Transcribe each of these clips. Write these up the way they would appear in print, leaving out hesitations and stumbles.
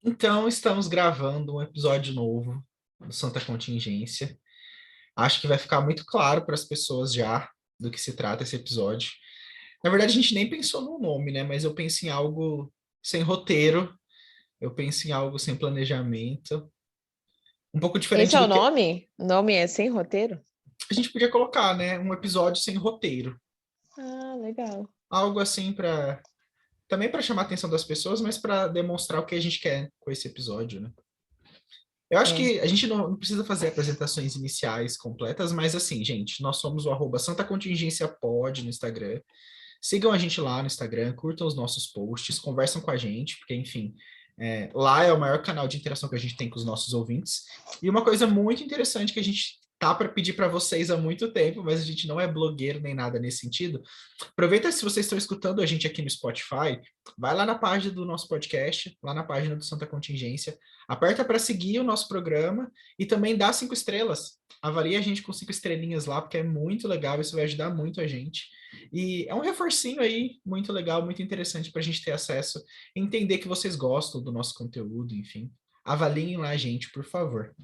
Então, estamos gravando um episódio novo do Santa Contingência. Acho que vai ficar muito claro para as pessoas já do que se trata esse episódio. Na verdade, a gente nem pensou no nome, né? Mas eu penso em algo sem roteiro, eu penso em algo sem planejamento, um pouco Esse diferente é do o que nome? O nome é Sem Roteiro? a gente podia colocar, né? Um episódio sem roteiro. Ah, legal. Algo assim para também para chamar a atenção das pessoas, mas para demonstrar o que a gente quer com esse episódio, né? Eu acho É. que a gente não precisa fazer apresentações iniciais completas, mas assim, gente, nós somos o @Santa Contingência Pod no Instagram. Sigam a gente lá no Instagram, curtam os nossos posts, conversam com a gente, porque, enfim, lá é o maior canal de interação que a gente tem com os nossos ouvintes. E uma coisa muito interessante que a gente tá para pedir para vocês há muito tempo, mas a gente não é blogueiro nem nada nesse sentido. Aproveita se vocês estão escutando a gente aqui no Spotify, vai lá na página do nosso podcast, lá na página do Santa Contingência, aperta para seguir o nosso programa e também dá 5 estrelas. Avalie a gente com 5 estrelinhas lá, porque é muito legal, isso vai ajudar muito a gente. E é um reforcinho aí muito legal, muito interessante para a gente ter acesso, entender que vocês gostam do nosso conteúdo, enfim. Avaliem lá a gente, por favor.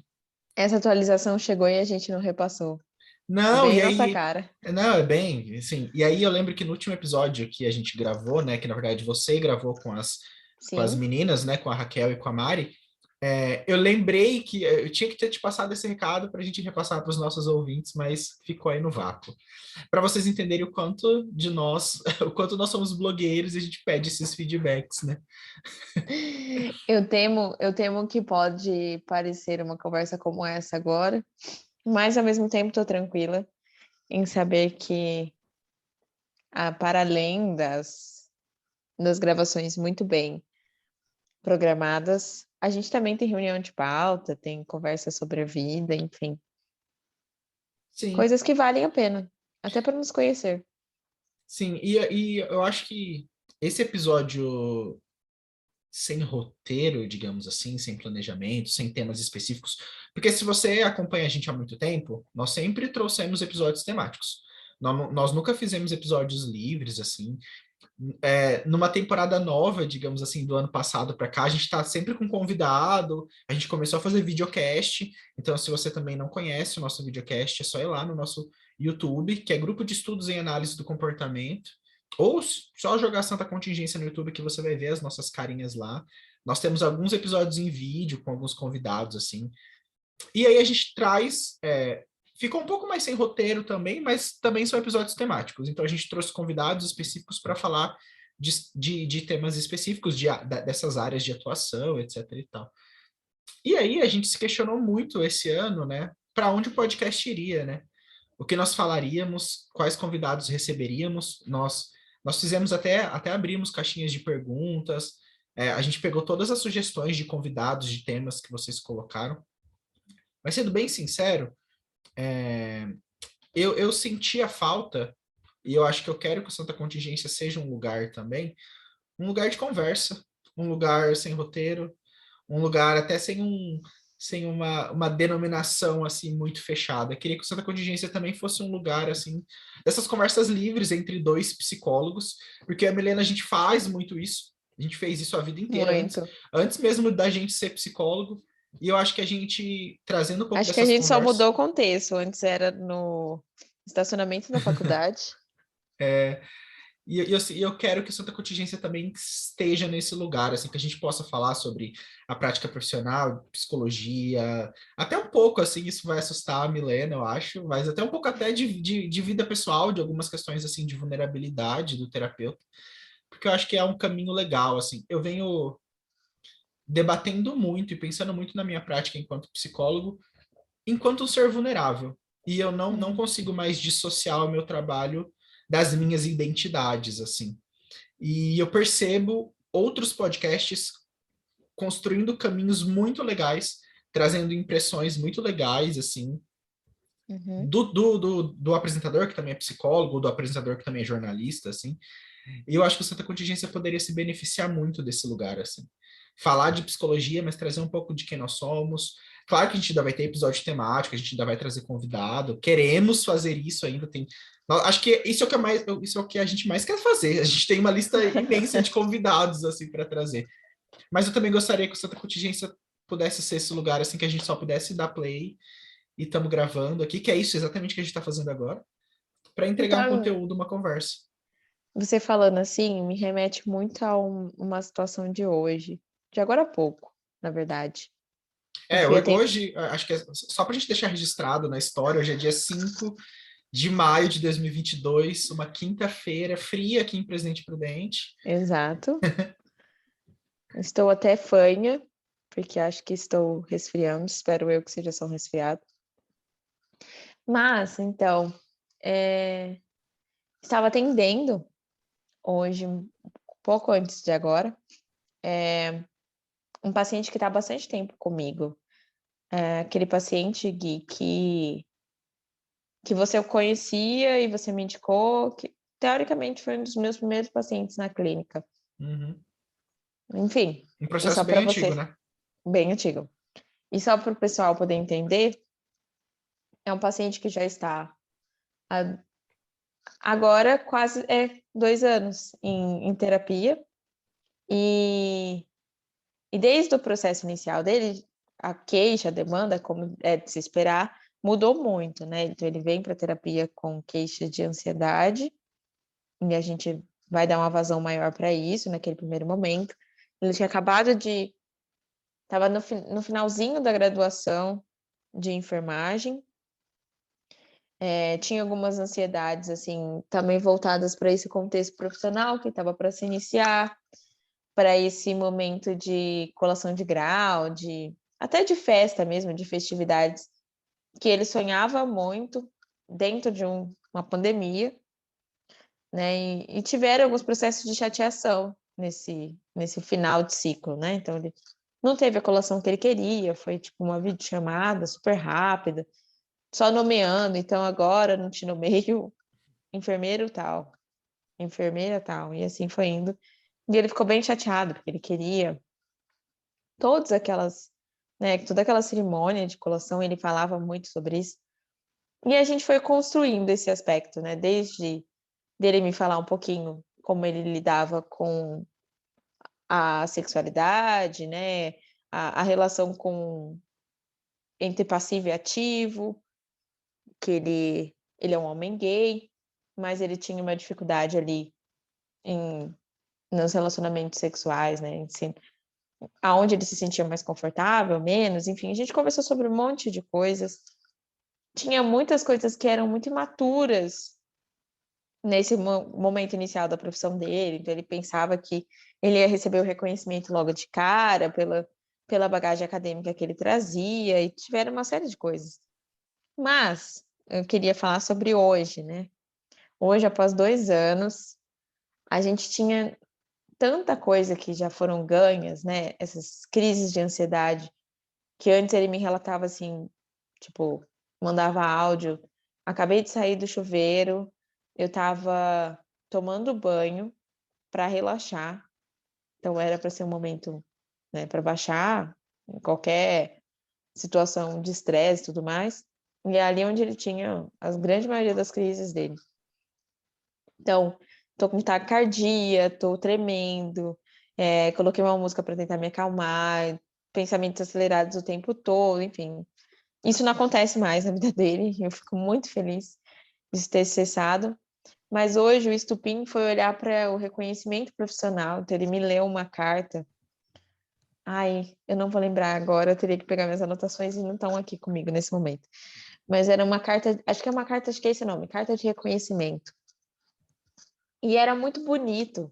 Essa atualização chegou e a gente não repassou. Não, Bem e nossa aí. cara. Não, é bem, assim. E aí eu lembro que no último episódio que a gente gravou, né? Que na verdade você gravou com as Sim. meninas, né? Com a Raquel e com a Mari. Eu lembrei que eu tinha que ter te passado esse recado para a gente repassar para os nossos ouvintes, mas ficou aí no vácuo. Para vocês entenderem o quanto de nós, o quanto nós somos blogueiros e a gente pede esses feedbacks, né? Eu temo que pode parecer uma conversa como essa agora, mas ao mesmo tempo estou tranquila em saber que, para além das gravações muito bem programadas, a gente também tem reunião de pauta, tem conversa sobre a vida, enfim. Sim, Coisas que valem a pena, até para nos conhecer. sim. E eu acho que esse episódio sem roteiro, digamos assim, sem planejamento, sem temas específicos. Porque se você acompanha a gente há muito tempo, nós sempre trouxemos episódios temáticos. Nós nunca fizemos episódios livres, assim. Numa temporada nova, digamos assim, do ano passado para cá, a gente está sempre com convidado, a gente começou a fazer videocast, então se você também não conhece o nosso videocast, é só ir lá no nosso YouTube, que é Grupo de Estudos em Análise do Comportamento, ou só jogar Santa Contingência no YouTube que você vai ver as nossas carinhas lá. Nós temos alguns episódios em vídeo com alguns convidados, assim. E aí a gente traz. Ficou um pouco mais sem roteiro também, mas também são episódios temáticos. Então a gente trouxe convidados específicos para falar de temas específicos dessas áreas de atuação, etc. e tal. E aí a gente se questionou muito esse ano, né? Para onde o podcast iria, né? O que nós falaríamos, quais convidados receberíamos. Nós fizemos até abrimos caixinhas de perguntas. A gente pegou todas as sugestões de convidados, de temas que vocês colocaram. Mas sendo bem sincero, eu senti a falta, e eu acho que eu quero que o Santa Contingência seja um lugar também, um lugar de conversa, um lugar sem roteiro, um lugar até sem uma denominação assim muito fechada. Eu queria que o Santa Contingência também fosse um lugar assim dessas conversas livres entre dois psicólogos, porque a Milena a gente faz muito isso. A gente fez isso a vida inteira Muito. antes mesmo da gente ser psicólogo. E eu acho que a gente trazendo um pouco Acho que a dessas gente só conversas, mudou o contexto. Antes era no estacionamento da faculdade. é, e eu quero que a Santa Contingência também esteja nesse lugar, assim, que a gente possa falar sobre a prática profissional, psicologia, até um pouco, assim, isso vai assustar a Milena, eu acho, mas até um pouco até de vida pessoal, de algumas questões, assim, de vulnerabilidade do terapeuta, porque eu acho que é um caminho legal, assim. Eu venho debatendo muito e pensando muito na minha prática enquanto psicólogo, enquanto um ser vulnerável. E eu não Uhum. consigo mais dissociar o meu trabalho das minhas identidades, assim. E eu percebo outros podcasts construindo caminhos muito legais, trazendo impressões muito legais, assim, Uhum. do apresentador, que também é psicólogo, do apresentador, que também é jornalista, assim. E eu acho que o Santa Contingência poderia se beneficiar muito desse lugar, assim. Falar de psicologia, mas trazer um pouco de quem nós somos. Claro que a gente ainda vai ter episódio temático, a gente ainda vai trazer convidado. Queremos fazer isso ainda. Acho que isso é o que isso é o que a gente mais quer fazer. A gente tem uma lista imensa de convidados assim para trazer. Mas eu também gostaria que o Santa Contingência pudesse ser esse lugar, assim, que a gente só pudesse dar play e estamos gravando aqui, que é isso exatamente que a gente está fazendo agora, para entregar um Então, conteúdo, uma conversa. você falando assim, me remete muito a uma situação de hoje, de agora a pouco, na verdade. Eu É, fui atender. hoje, acho que é só para a gente deixar registrado na história, hoje é dia 5 de maio de 2022, uma quinta-feira fria aqui em Presidente Prudente. Exato. Estou até fanha, porque acho que estou resfriando. Espero eu que seja só um resfriado. Mas, então, é, estava atendendo hoje, pouco antes de agora, um paciente que está há bastante tempo comigo. Aquele paciente, Gui, que você conhecia e você me indicou, que teoricamente foi um dos meus primeiros pacientes na clínica. Uhum. Enfim, Um e só processo bem para antigo, você, né? bem antigo. E só para o pessoal poder entender, é um paciente que já está há, agora quase 2 anos em terapia. E desde o processo inicial dele, a queixa, a demanda, como é de se esperar, mudou muito, né? Então, ele vem para a terapia com queixa de ansiedade, e a gente vai dar uma vazão maior para isso naquele primeiro momento. Ele tinha acabado de. Estava no finalzinho da graduação de enfermagem, tinha algumas ansiedades, assim, também voltadas para esse contexto profissional que estava para se iniciar, para esse momento de colação de grau, até de festa mesmo, de festividades, que ele sonhava muito dentro de uma pandemia, né? E tiveram alguns processos de chateação nesse final de ciclo, né? Então ele não teve a colação que ele queria, foi tipo uma videochamada super rápida, só nomeando, então agora não te nomeio enfermeiro tal, enfermeira tal, e assim foi indo. E ele ficou bem chateado, porque ele queria todas aquelas, né, toda aquela cerimônia de colação, ele falava muito sobre isso. E a gente foi construindo esse aspecto, né, desde dele me falar um pouquinho como ele lidava com a sexualidade, né, a relação entre passivo e ativo, que ele é um homem gay, mas ele tinha uma dificuldade ali nos relacionamentos sexuais, né, assim, aonde ele se sentia mais confortável, menos, enfim, a gente conversou sobre um monte de coisas. Tinha muitas coisas que eram muito imaturas nesse momento inicial da profissão dele, então ele pensava que ele ia receber o reconhecimento logo de cara pela bagagem acadêmica que ele trazia, e tiveram uma série de coisas. Mas eu queria falar sobre hoje, né? Hoje, após 2 anos, a gente tinha tanta coisa que já foram ganhas, né? Essas crises de ansiedade, que antes ele me relatava assim, tipo, mandava áudio, acabei de sair do chuveiro, eu estava tomando banho para relaxar, então era para ser um momento, né, para baixar qualquer situação de estresse e tudo mais, e é ali onde ele tinha a grande maioria das crises dele. Então, tô com taquicardia, tô tremendo, coloquei uma música para tentar me acalmar, pensamentos acelerados o tempo todo, enfim. Isso não acontece mais na vida dele, eu fico muito feliz de ter cessado. Mas hoje o estupim foi olhar para o reconhecimento profissional, então ele me leu uma carta. Ai, eu não vou lembrar agora, eu teria que pegar minhas anotações e não estão aqui comigo nesse momento. Mas era uma carta, acho que é esse nome, carta de reconhecimento. E era muito bonito,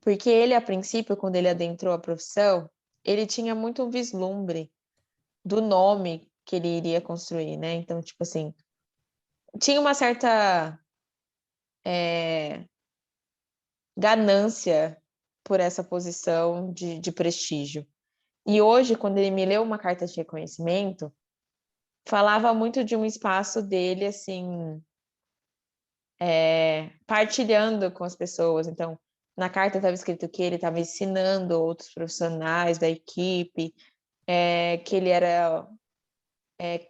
porque ele, a princípio, quando ele adentrou a profissão, ele tinha muito um vislumbre do nome que ele iria construir, né? Então, tipo assim, tinha uma certa ganância por essa posição de prestígio. E hoje, quando ele me leu uma carta de reconhecimento, falava muito de um espaço dele, assim, partilhando com as pessoas. Então, na carta estava escrito que ele estava ensinando outros profissionais da equipe, que ele era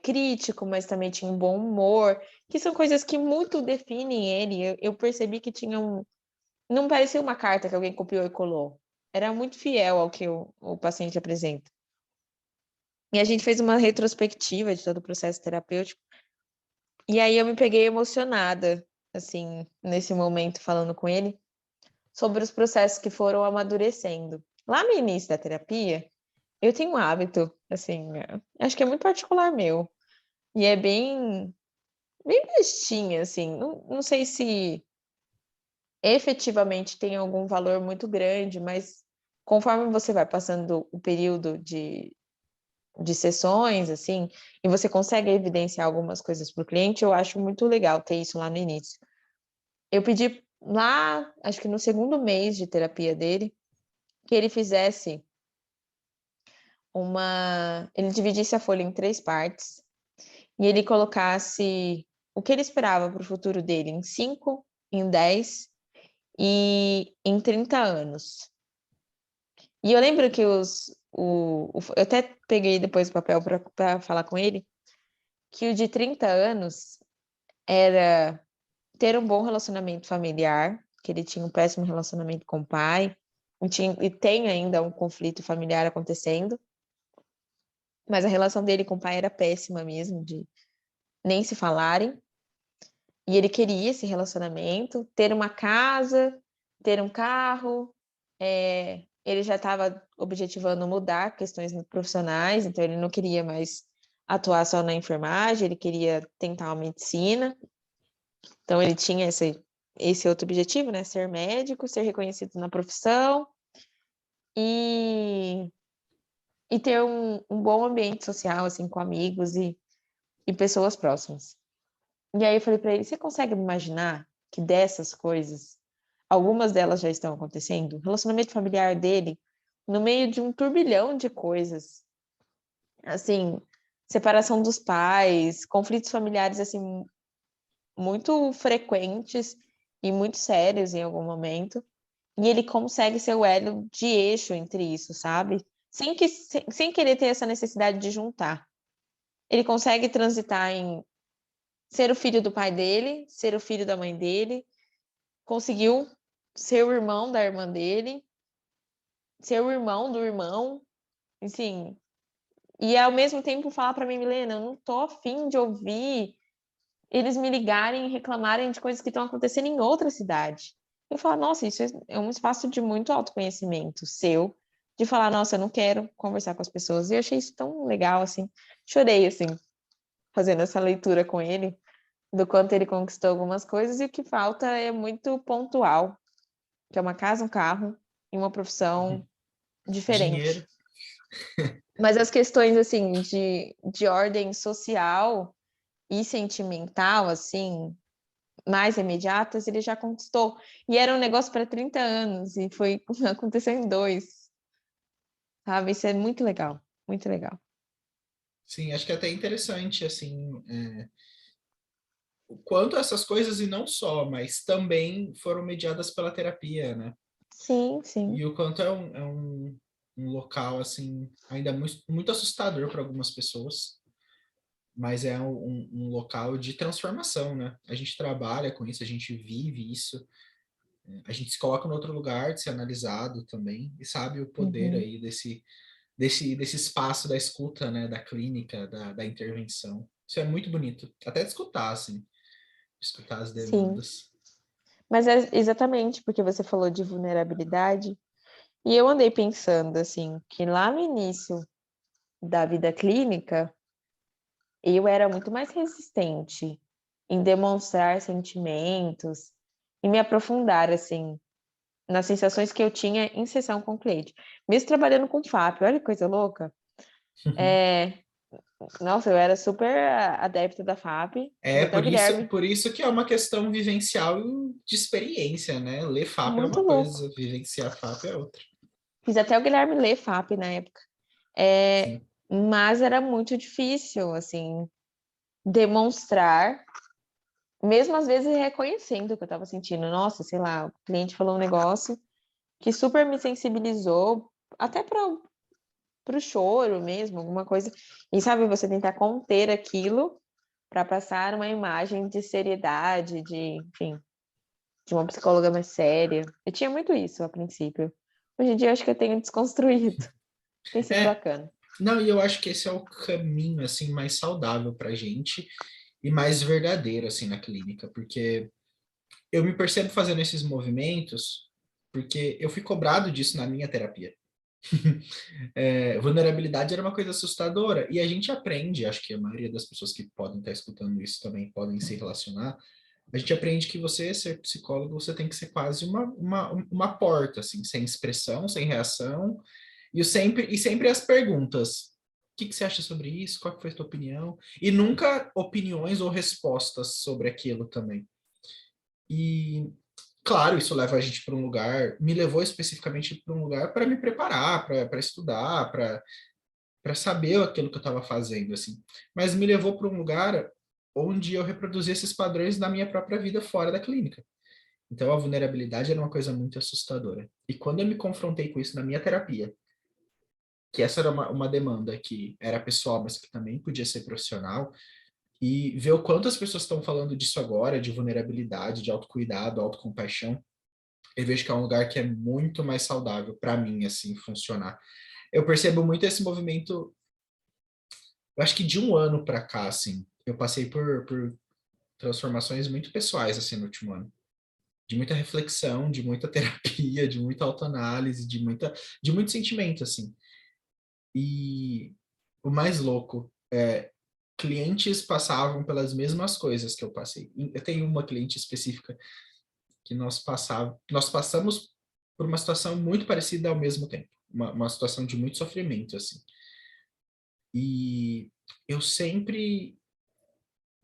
crítico, mas também tinha um bom humor, que são coisas que muito definem ele. Eu percebi que tinha um. Não parecia uma carta que alguém copiou e colou. era muito fiel ao que o paciente apresenta. E a gente fez uma retrospectiva de todo o processo terapêutico, e aí eu me peguei emocionada, assim, nesse momento, falando com ele, sobre os processos que foram amadurecendo. Lá no início da terapia, eu tenho um hábito, assim, acho que é muito particular meu, e é bem bestinha, assim, não sei se efetivamente tem algum valor muito grande, mas conforme você vai passando o período de sessões, assim, e você consegue evidenciar algumas coisas para o cliente, eu acho muito legal ter isso lá no início. Eu pedi lá, acho que no segundo mês de terapia dele, que ele fizesse ele dividisse a folha em 3 partes, e ele colocasse o que ele esperava para o futuro dele em 5, em 10 e em 30 anos. E eu lembro que eu até peguei depois o papel para falar com ele, que o de 30 anos era ter um bom relacionamento familiar, que ele tinha um péssimo relacionamento com o pai, e tem ainda um conflito familiar acontecendo, mas a relação dele com o pai era péssima mesmo, de nem se falarem, e ele queria esse relacionamento, ter uma casa, ter um carro, ele já estava objetivando mudar questões profissionais, então ele não queria mais atuar só na enfermagem, ele queria tentar uma medicina. Então ele tinha esse outro objetivo, né? Ser médico, ser reconhecido na profissão e, e ter um bom ambiente social, assim, com amigos e pessoas próximas. E aí eu falei para ele, você consegue imaginar que dessas coisas, algumas delas já estão acontecendo? O relacionamento familiar dele, no meio de um turbilhão de coisas, assim, separação dos pais, conflitos familiares, assim, muito frequentes e muito sérios em algum momento, e ele consegue ser o elo de eixo entre isso, sabe? Sem querer ter essa necessidade de juntar. Ele consegue transitar em ser o filho do pai dele, ser o filho da mãe dele, conseguiu ser o irmão da irmã dele, ser o irmão do irmão, enfim. E ao mesmo tempo falar para mim, Milena, eu não tô afim de ouvir eles me ligarem e reclamarem de coisas que estão acontecendo em outra cidade. Eu falo, nossa, isso é um espaço de muito autoconhecimento seu, de falar, nossa, eu não quero conversar com as pessoas. E eu achei isso tão legal, assim. Chorei, assim, fazendo essa leitura com ele, do quanto ele conquistou algumas coisas, e o que falta é muito pontual, que é uma casa, um carro e uma profissão diferente. Dinheiro. Mas as questões, assim, de ordem social e sentimental, assim, mais imediatas, ele já conquistou. E era um negócio para 30 anos, e aconteceu em 2, sabe? Isso é muito legal, muito legal. Sim, acho que é até interessante, assim, o quanto essas coisas, e não só, mas também foram mediadas pela terapia, né? Sim, sim. E o quanto um local, assim, ainda muito assustador para algumas pessoas, mas é um local de transformação, né? A gente trabalha com isso, a gente vive isso, a gente se coloca em outro lugar de ser analisado também, e sabe o poder Uhum. aí desse espaço da escuta, né? Da clínica, da intervenção. Isso é muito bonito, até de escutar, assim, de escutar as Sim. demandas. Mas é exatamente porque você falou de vulnerabilidade, e eu andei pensando, assim, que lá no início da vida clínica, eu era muito mais resistente em demonstrar sentimentos e me aprofundar, assim, nas sensações que eu tinha em sessão com o cliente. Mesmo trabalhando com FAP, olha que coisa louca. É, nossa, eu era super adepta da FAP. Fiz É até o Guilherme. por isso que é uma questão vivencial e de experiência, né? Ler FAP é Muito uma louco. coisa, vivenciar FAP é outra. Fiz até o Guilherme ler FAP na época. É, Sim. mas era muito difícil, assim, demonstrar, mesmo às vezes reconhecendo o que eu estava sentindo. Nossa, sei lá, o cliente falou um negócio que super me sensibilizou, até para o choro mesmo, alguma coisa. E sabe, você tentar conter aquilo para passar uma imagem de seriedade, enfim, de uma psicóloga mais séria. Eu tinha muito isso a princípio. Hoje em dia eu acho que eu tenho desconstruído. Tem sido É, bacana. não, e eu acho que esse é o caminho, assim, mais saudável pra gente e mais verdadeiro, assim, na clínica, porque eu me percebo fazendo esses movimentos porque eu fui cobrado disso na minha terapia. Vulnerabilidade era uma coisa assustadora e a gente aprende, acho que a maioria das pessoas que podem estar escutando isso também podem se relacionar. A gente aprende que você, ser psicólogo, você tem que ser quase uma porta, assim, sem expressão, sem reação, e sempre as perguntas. O que que você acha sobre isso? Qual que foi a tua opinião? E nunca opiniões ou respostas sobre aquilo também. E, claro, isso leva a gente para um lugar, me levou especificamente para um lugar para me preparar, para estudar, para saber aquilo que eu estava fazendo, assim. Mas me levou para um lugar onde eu reproduzi esses padrões na minha própria vida fora da clínica. Então, a vulnerabilidade era uma coisa muito assustadora. E quando eu me confrontei com isso na minha terapia, que essa era uma demanda que era pessoal, mas que também podia ser profissional, e ver o quanto as pessoas estão falando disso agora, de vulnerabilidade, de autocuidado, autocompaixão, eu vejo que é um lugar que é muito mais saudável para mim, assim, funcionar. Eu percebo muito esse movimento, eu acho que de um ano para cá, assim, eu passei por transformações muito pessoais, assim, no último ano. De muita reflexão, de muita terapia, de muita autoanálise, de muito sentimento, assim. E o mais louco é clientes passavam pelas mesmas coisas que eu passei. Eu tenho uma cliente específica que nós passamos por uma situação muito parecida ao mesmo tempo, uma situação de muito sofrimento, assim. E eu sempre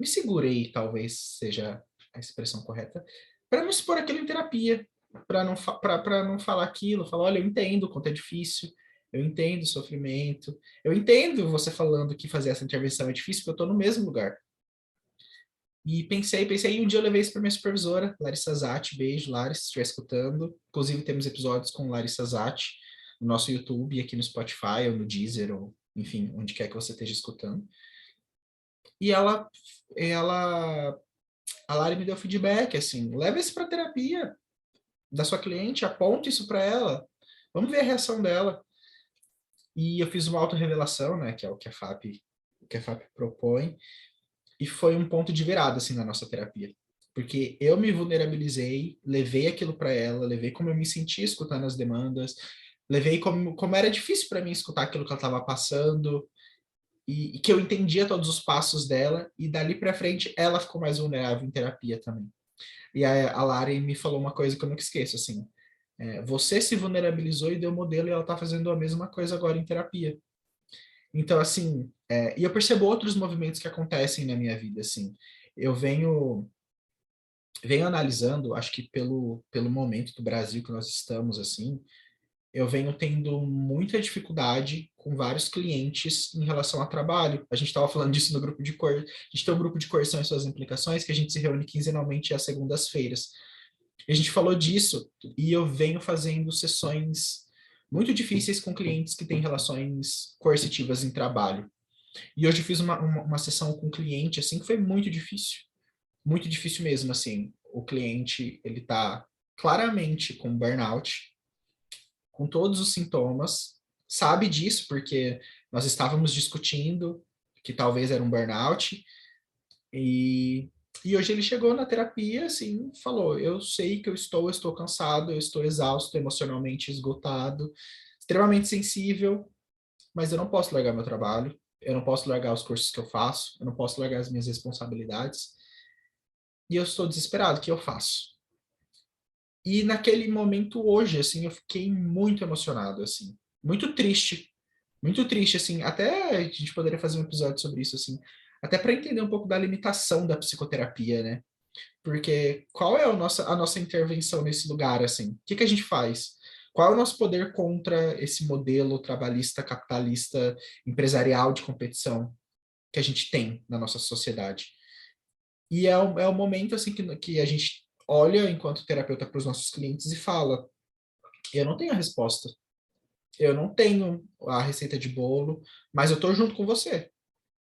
me segurei, talvez seja a expressão correta, para não expor aquilo em terapia, para não falar aquilo, falar, olha, eu entendo o quanto é difícil, eu entendo o sofrimento, eu entendo você falando que fazer essa intervenção é difícil, porque eu estou no mesmo lugar. E pensei, e um dia eu levei isso para minha supervisora, Larissa Zatti, beijo, Larissa, se estiver escutando. Inclusive, temos episódios com Larissa Zatti no nosso YouTube, aqui no Spotify, ou no Deezer, ou enfim, onde quer que você esteja escutando. E a Lari me deu feedback, assim, leva isso para terapia da sua cliente, aponte isso para ela, vamos ver a reação dela. E eu fiz uma autorrevelação, né, que é o que a FAP propõe, e foi um ponto de virada, assim, na nossa terapia. Porque eu me vulnerabilizei, levei aquilo para ela, levei como eu me sentia escutando as demandas, levei como era difícil para mim escutar aquilo que ela estava passando, e que eu entendia todos os passos dela, e dali para frente ela ficou mais vulnerável em terapia também. E a Lari me falou uma coisa que eu nunca esqueço, assim, você se vulnerabilizou e deu modelo e ela está fazendo a mesma coisa agora em terapia. Então, assim, e eu percebo outros movimentos que acontecem na minha vida, assim, eu venho analisando, acho que pelo momento do Brasil que nós estamos, assim, eu venho tendo muita dificuldade com vários clientes em relação ao trabalho. A gente estava falando disso no grupo de cor. A gente tem um grupo de coerção e suas implicações que a gente se reúne quinzenalmente às segundas-feiras. A gente falou disso e eu venho fazendo sessões muito difíceis com clientes que têm relações coercitivas em trabalho. E hoje eu fiz uma sessão com um cliente, assim, que foi muito difícil mesmo, assim. O cliente, ele está claramente com burnout, com todos os sintomas, sabe disso, porque nós estávamos discutindo que talvez era um burnout, e hoje ele chegou na terapia, assim, falou, eu sei que eu estou cansado, eu estou exausto, emocionalmente esgotado, extremamente sensível, mas eu não posso largar meu trabalho, eu não posso largar os cursos que eu faço, eu não posso largar as minhas responsabilidades, e eu estou desesperado, o que eu faço? E naquele momento hoje, assim, eu fiquei muito emocionado, assim, muito triste, assim, até a gente poderia fazer um episódio sobre isso, assim, até para entender um pouco da limitação da psicoterapia, né? Porque qual é a nossa intervenção nesse lugar, assim? O que que a gente faz? Qual é o nosso poder contra esse modelo trabalhista, capitalista, empresarial de competição que a gente tem na nossa sociedade? E é o momento assim que a gente olha enquanto terapeuta para os nossos clientes e fala: eu não tenho a resposta, eu não tenho a receita de bolo, mas eu estou junto com você.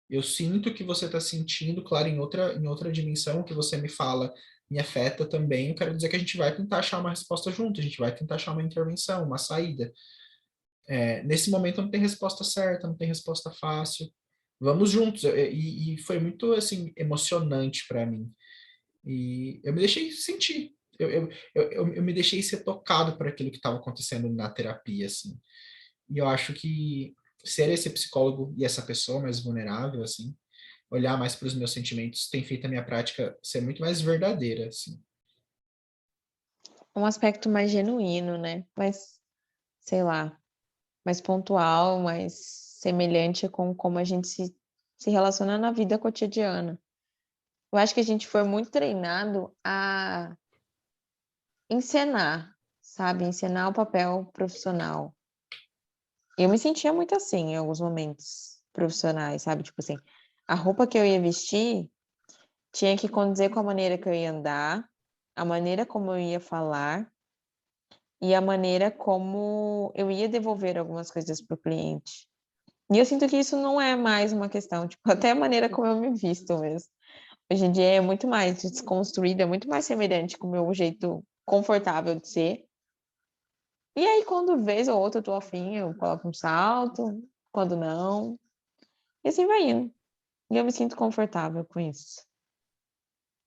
Eu sinto que você está sentindo, claro, em outra dimensão que você me fala me afeta também, eu quero dizer que a gente vai tentar achar uma resposta junto, a gente vai tentar achar uma intervenção, uma saída. Nesse momento não tem resposta certa, não tem resposta fácil. Vamos juntos. E foi muito assim emocionante para mim. E eu me deixei sentir. Eu me deixei ser tocado por aquilo que estava acontecendo na terapia, assim. E eu acho que ser esse psicólogo e essa pessoa mais vulnerável, assim, olhar mais para os meus sentimentos, tem feito a minha prática ser muito mais verdadeira, assim. Um aspecto mais genuíno, né? Mais, sei lá, mais pontual, mais semelhante com como a gente se relaciona na vida cotidiana. Eu acho que a gente foi muito treinado a encenar, sabe? Encenar o papel profissional. Eu me sentia muito assim em alguns momentos profissionais, sabe? Tipo assim, a roupa que eu ia vestir tinha que condizer com a maneira que eu ia andar, a maneira como eu ia falar e a maneira como eu ia devolver algumas coisas para o cliente. E eu sinto que isso não é mais uma questão, tipo, até a maneira como eu me visto mesmo. Hoje em dia é muito mais desconstruída, é muito mais semelhante com o meu jeito confortável de ser. E aí, quando vez ou outra eu tô afim, eu coloco um salto, quando não, e assim vai indo. E eu me sinto confortável com isso.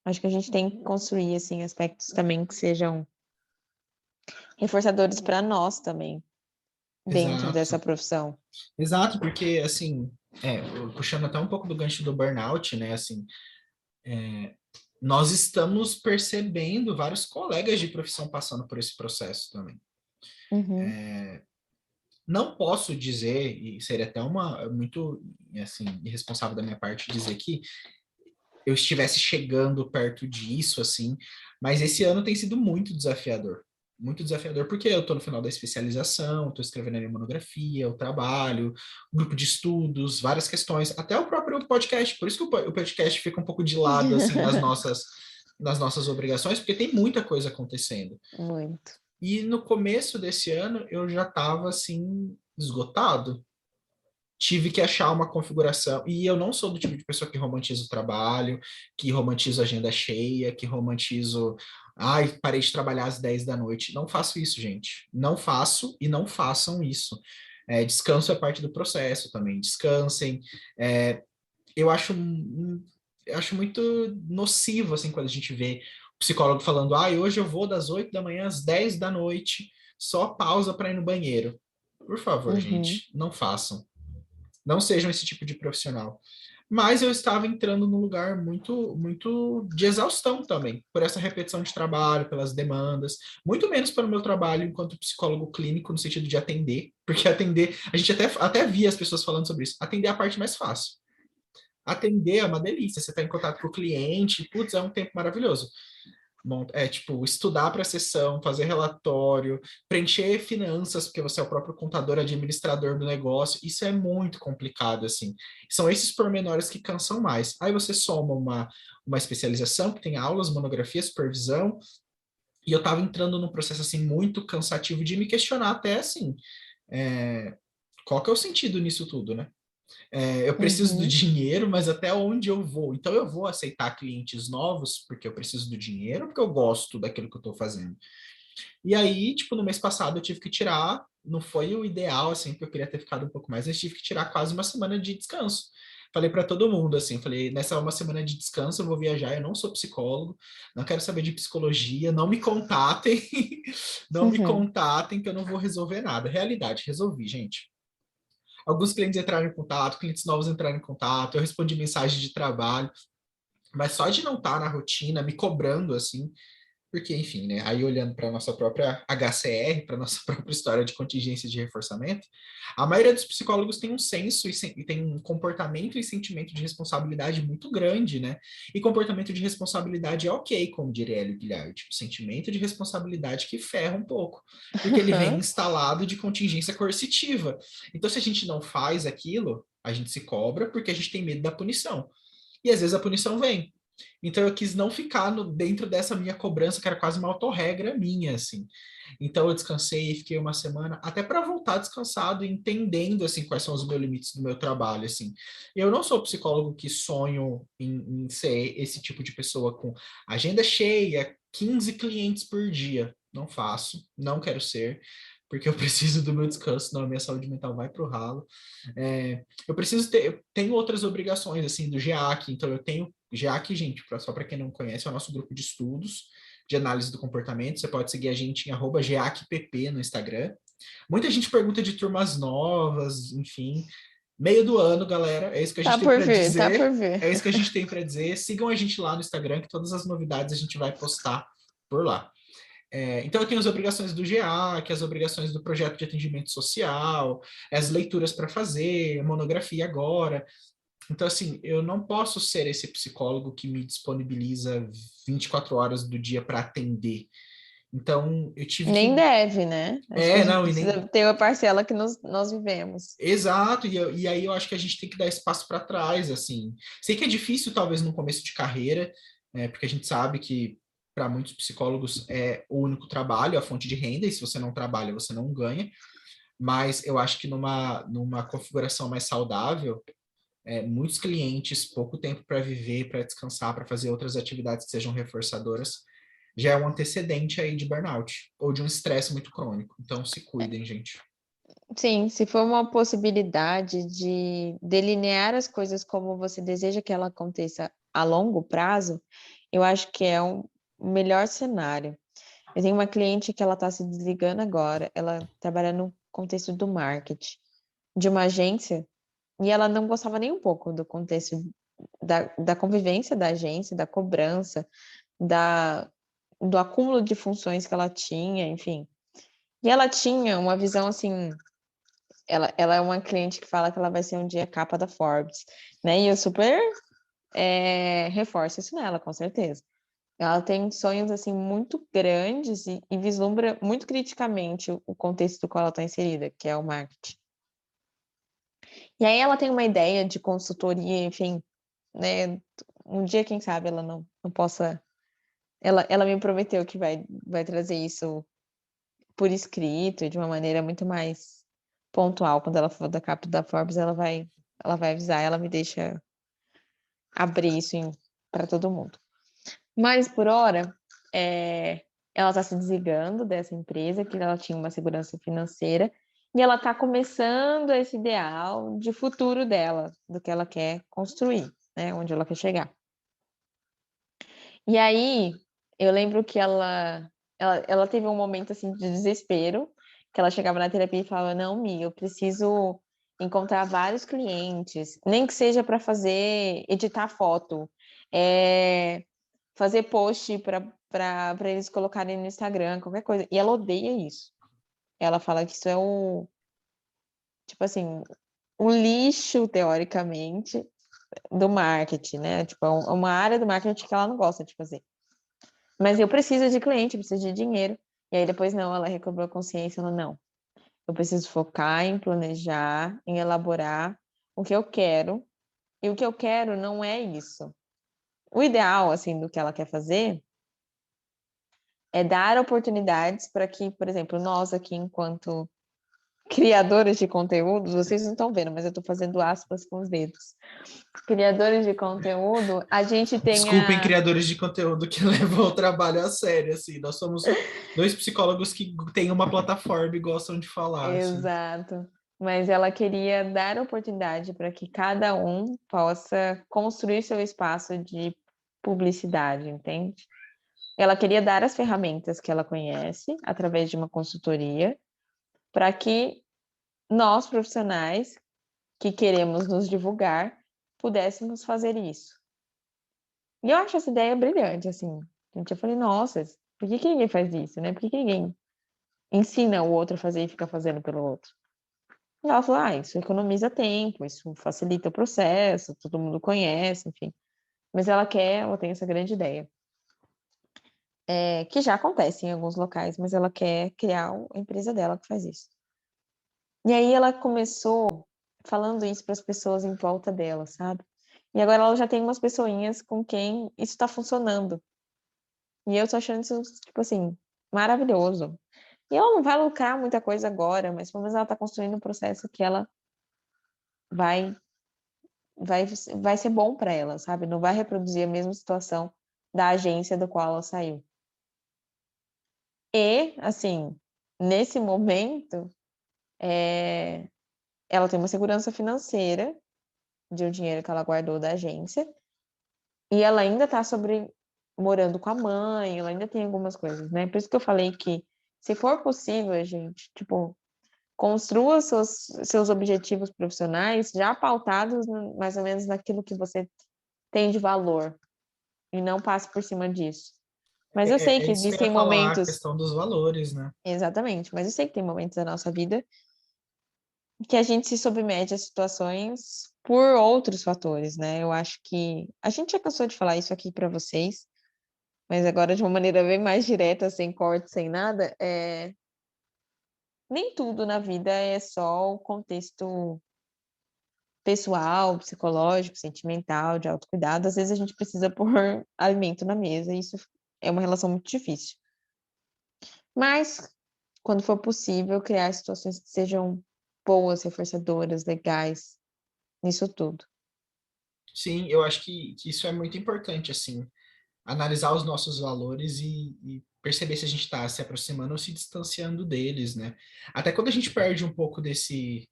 Acho que a gente tem que construir, assim, aspectos também que sejam reforçadores para nós também, dentro Exato. dessa profissão. Exato, porque, assim, puxando até um pouco do gancho do burnout, né, assim, nós estamos percebendo vários colegas de profissão passando por esse processo também. Uhum. Não posso dizer, e seria até uma muito assim irresponsável da minha parte dizer que eu estivesse chegando perto disso, assim, mas esse ano tem sido muito desafiador. Muito desafiador, porque eu estou no final da especialização, estou escrevendo a minha monografia, o trabalho, grupo de estudos, várias questões, até o próprio podcast. Por isso que o podcast fica um pouco de lado, assim, nas nossas obrigações, porque tem muita coisa acontecendo. Muito. E no começo desse ano eu já estava assim esgotado. Tive que achar uma configuração. E eu não sou do tipo de pessoa que romantiza o trabalho, que romantiza a agenda cheia, que romantizo. Ai, parei de trabalhar às 10 da noite. Não faço isso, gente. Não faço e não façam isso. Descanso é parte do processo também. Descansem. É, eu acho, eu acho muito nocivo, assim, quando a gente vê o psicólogo falando, hoje eu vou das 8 da manhã às 10 da noite, só pausa para ir no banheiro. Por favor, Uhum. gente, não façam. Não sejam esse tipo de profissional. Mas eu estava entrando num lugar muito, muito de exaustão também, por essa repetição de trabalho, pelas demandas, muito menos pelo meu trabalho enquanto psicólogo clínico, no sentido de atender, porque atender, a gente até via as pessoas falando sobre isso, atender é a parte mais fácil. Atender é uma delícia, você está em contato com o cliente, putz, é um tempo maravilhoso. Bom, tipo, estudar para a sessão, fazer relatório, preencher finanças, porque você é o próprio contador, administrador do negócio, isso é muito complicado, assim. São esses pormenores que cansam mais. Aí você soma uma especialização, que tem aulas, monografia, supervisão, e eu estava entrando num processo, assim, muito cansativo de me questionar até, assim, qual que é o sentido nisso tudo, né? Eu preciso do Uhum. dinheiro, mas até onde eu vou? Então, eu vou aceitar clientes novos porque eu preciso do dinheiro, porque eu gosto daquilo que eu estou fazendo. E aí, tipo, no mês passado eu tive que tirar, não foi o ideal, assim, porque eu queria ter ficado um pouco mais, mas tive que tirar quase uma semana de descanso. Falei para todo mundo, assim, falei, nessa uma semana de descanso eu vou viajar, eu não sou psicólogo, não quero saber de psicologia, não me contatem, não me Uhum. contatem que eu não vou resolver nada. Realidade, resolvi, gente. Alguns clientes entraram em contato, clientes novos entraram em contato, eu respondi mensagem de trabalho, mas só de não estar na rotina, me cobrando assim, porque, enfim, né? Aí olhando para a nossa própria HCR, para a nossa própria história de contingência de reforçamento, a maioria dos psicólogos tem um senso e tem um comportamento e sentimento de responsabilidade muito grande, né? E comportamento de responsabilidade é ok, como diria Hélio Guilherme, tipo, sentimento de responsabilidade que ferra um pouco, porque ele vem instalado de contingência coercitiva. Então, se a gente não faz aquilo, a gente se cobra porque a gente tem medo da punição. E às vezes a punição vem. Então eu quis não ficar dentro dessa minha cobrança, que era quase uma autorregra minha, assim. Então eu descansei e fiquei uma semana, até para voltar descansado e entendendo, assim, quais são os meus limites do meu trabalho, assim. Eu não sou psicólogo que sonho em ser esse tipo de pessoa com agenda cheia, 15 clientes por dia. Não faço, não quero ser, porque eu preciso do meu descanso, senão a minha saúde mental vai pro ralo. Eu preciso ter, eu tenho outras obrigações, assim, do GEAC, então eu tenho GEAC, gente, só para quem não conhece, é o nosso grupo de estudos de análise do comportamento. Você pode seguir a gente em @GEACPP no Instagram. Muita gente pergunta de turmas novas, enfim. Meio do ano, galera, é isso que a Tá gente tem por para vir, tá dizer. por vir. É isso que a gente tem para dizer. Sigam a gente lá no Instagram, que todas as novidades a gente vai postar por lá. Então, eu tenho as obrigações do GEAC, as obrigações do projeto de atendimento social, as leituras para fazer, monografia agora. Então, assim, eu não posso ser esse psicólogo que me disponibiliza 24 horas do dia para atender. Então, eu tive Nem que. deve, né? Acho que a gente Não, e nem. precisa ter a parcela que nós vivemos. Exato, e aí eu acho que a gente tem que dar espaço para trás, assim. Sei que é difícil, talvez, no começo de carreira, porque a gente sabe que, para muitos psicólogos, é o único trabalho, a fonte de renda, e se você não trabalha, você não ganha. Mas eu acho que numa configuração mais saudável, muitos clientes, pouco tempo para viver, para descansar, para fazer outras atividades que sejam reforçadoras, já é um antecedente aí de burnout ou de um estresse muito crônico. Então, se cuidem, gente. Sim, se for uma possibilidade de delinear as coisas como você deseja que ela aconteça a longo prazo, eu acho que é um melhor cenário. Eu tenho uma cliente que ela está se desligando agora, ela trabalha no contexto do marketing de uma agência e ela não gostava nem um pouco do contexto da convivência da agência, da cobrança, da, do acúmulo de funções que ela tinha, enfim. E ela tinha uma visão assim, ela é uma cliente que fala que ela vai ser um dia capa da Forbes, né? E eu super reforço isso nela, com certeza. Ela tem sonhos assim muito grandes e vislumbra muito criticamente o contexto do qual ela está inserida, que é o marketing. E aí ela tem uma ideia de consultoria, enfim, né? Um dia, quem sabe, ela não possa. Ela me prometeu que vai trazer isso por escrito, de uma maneira muito mais pontual. Quando ela for da capa da Forbes, ela vai avisar, ela me deixa abrir isso para todo mundo. Mas por hora, ela está se desligando dessa empresa, que ela tinha uma segurança financeira, e ela está começando esse ideal de futuro dela, do que ela quer construir, né? Onde ela quer chegar. E aí, eu lembro que ela teve um momento assim de desespero, que ela chegava na terapia e falava: Não, Mi, eu preciso encontrar vários clientes, nem que seja para editar foto, fazer post para eles colocarem no Instagram, qualquer coisa. E ela odeia isso. Ela fala que isso é tipo assim, o lixo, teoricamente, do marketing, né? Tipo, é uma área do marketing que ela não gosta de fazer. Mas eu preciso de cliente, preciso de dinheiro. E aí depois não, ela recobrou a consciência, ela não. Eu preciso focar em planejar, em elaborar o que eu quero. E o que eu quero não é isso. O ideal, assim, do que ela quer fazer é dar oportunidades para que, por exemplo, nós aqui, enquanto criadores de conteúdo, vocês não estão vendo, mas eu estou fazendo aspas com os dedos. Criadores de conteúdo, a gente Desculpem, tenha. criadores de conteúdo que levam o trabalho a sério, assim. Nós somos dois psicólogos que têm uma plataforma e gostam de falar, assim. Exato. Mas ela queria dar oportunidade para que cada um possa construir seu espaço de publicidade, entende? Ela queria dar as ferramentas que ela conhece através de uma consultoria para que nós, profissionais que queremos nos divulgar, pudéssemos fazer isso. E eu acho essa ideia brilhante, assim. Gente, eu falei, nossa, por que ninguém faz isso, né? Por que ninguém ensina o outro a fazer e fica fazendo pelo outro? E ela falou, isso economiza tempo, isso facilita o processo, todo mundo conhece, enfim. Mas ela tem essa grande ideia. Que já acontece em alguns locais, mas ela quer criar a empresa dela que faz isso. E aí ela começou falando isso para as pessoas em volta dela, sabe? E agora ela já tem umas pessoinhas com quem isso está funcionando. E eu tô achando isso, tipo assim, maravilhoso. E ela não vai lucrar muita coisa agora, mas pelo menos ela tá construindo um processo que ela vai, vai, vai ser bom para ela, sabe? Não vai reproduzir a mesma situação da agência do qual ela saiu. E, assim, nesse momento, ela tem uma segurança financeira de um dinheiro que ela guardou da agência, e ela ainda tá morando com a mãe, ela ainda tem algumas coisas, né? Por isso que eu falei que, se for possível, gente, tipo, construa seus objetivos profissionais já pautados mais ou menos naquilo que você tem de valor, e não passe por cima disso. Mas eu sei É que isso que eu ia existem falar, a momentos, questão dos valores, né? exatamente, mas eu sei que tem momentos da nossa vida que a gente se submete a situações por outros fatores, né? Eu acho que a gente já cansou de falar isso aqui para vocês, mas agora de uma maneira bem mais direta, sem corte, sem nada, nem tudo na vida é só o contexto pessoal, psicológico, sentimental, de autocuidado. Às vezes a gente precisa pôr alimento na mesa, e isso é uma relação muito difícil. Mas, quando for possível, criar situações que sejam boas, reforçadoras, legais, nisso tudo. Sim, eu acho que isso é muito importante, assim, analisar os nossos valores e perceber se a gente está se aproximando ou se distanciando deles, né? Até quando a gente perde um pouco desse,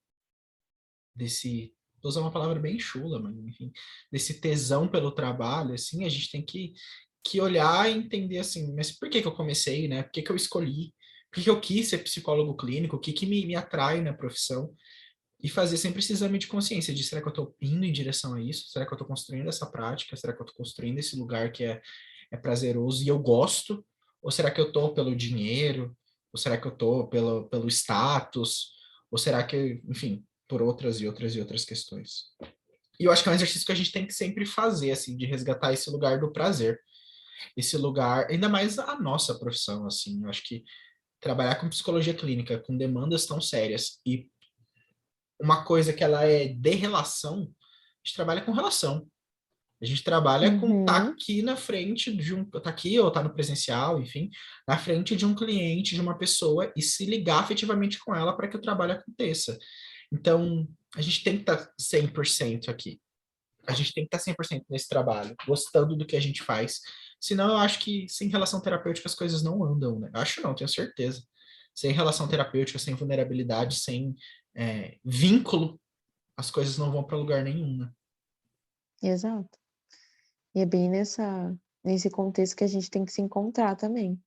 vou usar uma palavra bem chula, mas enfim, desse tesão pelo trabalho, assim, a gente tem que olhar e entender, assim, mas por que que eu comecei, né? Por que que eu escolhi? Por que que eu quis ser psicólogo clínico? O que que me atrai na profissão? E fazer sempre esse exame de consciência de será que eu estou indo em direção a isso? Será que eu estou construindo essa prática? Será que eu estou construindo esse lugar que é prazeroso e eu gosto? Ou será que eu estou pelo dinheiro? Ou será que eu estou pelo status? Ou será que, enfim, por outras e outras e outras questões? E eu acho que é um exercício que a gente tem que sempre fazer, assim, de resgatar esse lugar do prazer. Esse lugar, ainda mais a nossa profissão, assim. Eu acho que trabalhar com psicologia clínica, com demandas tão sérias e uma coisa que ela é de relação, a gente trabalha com relação. A gente trabalha com estar Uhum. aqui na frente de um, tá aqui ou tá no presencial, enfim, na frente de um cliente, de uma pessoa e se ligar afetivamente com ela para que o trabalho aconteça. Então, a gente tem que estar 100% aqui. A gente tem que estar 100% nesse trabalho, gostando do que a gente faz. Senão, eu acho que sem relação terapêutica as coisas não andam, né? Acho não, tenho certeza. Sem relação terapêutica, sem vulnerabilidade, sem vínculo, as coisas não vão para lugar nenhum, né? Exato. E é bem nesse contexto que a gente tem que se encontrar também,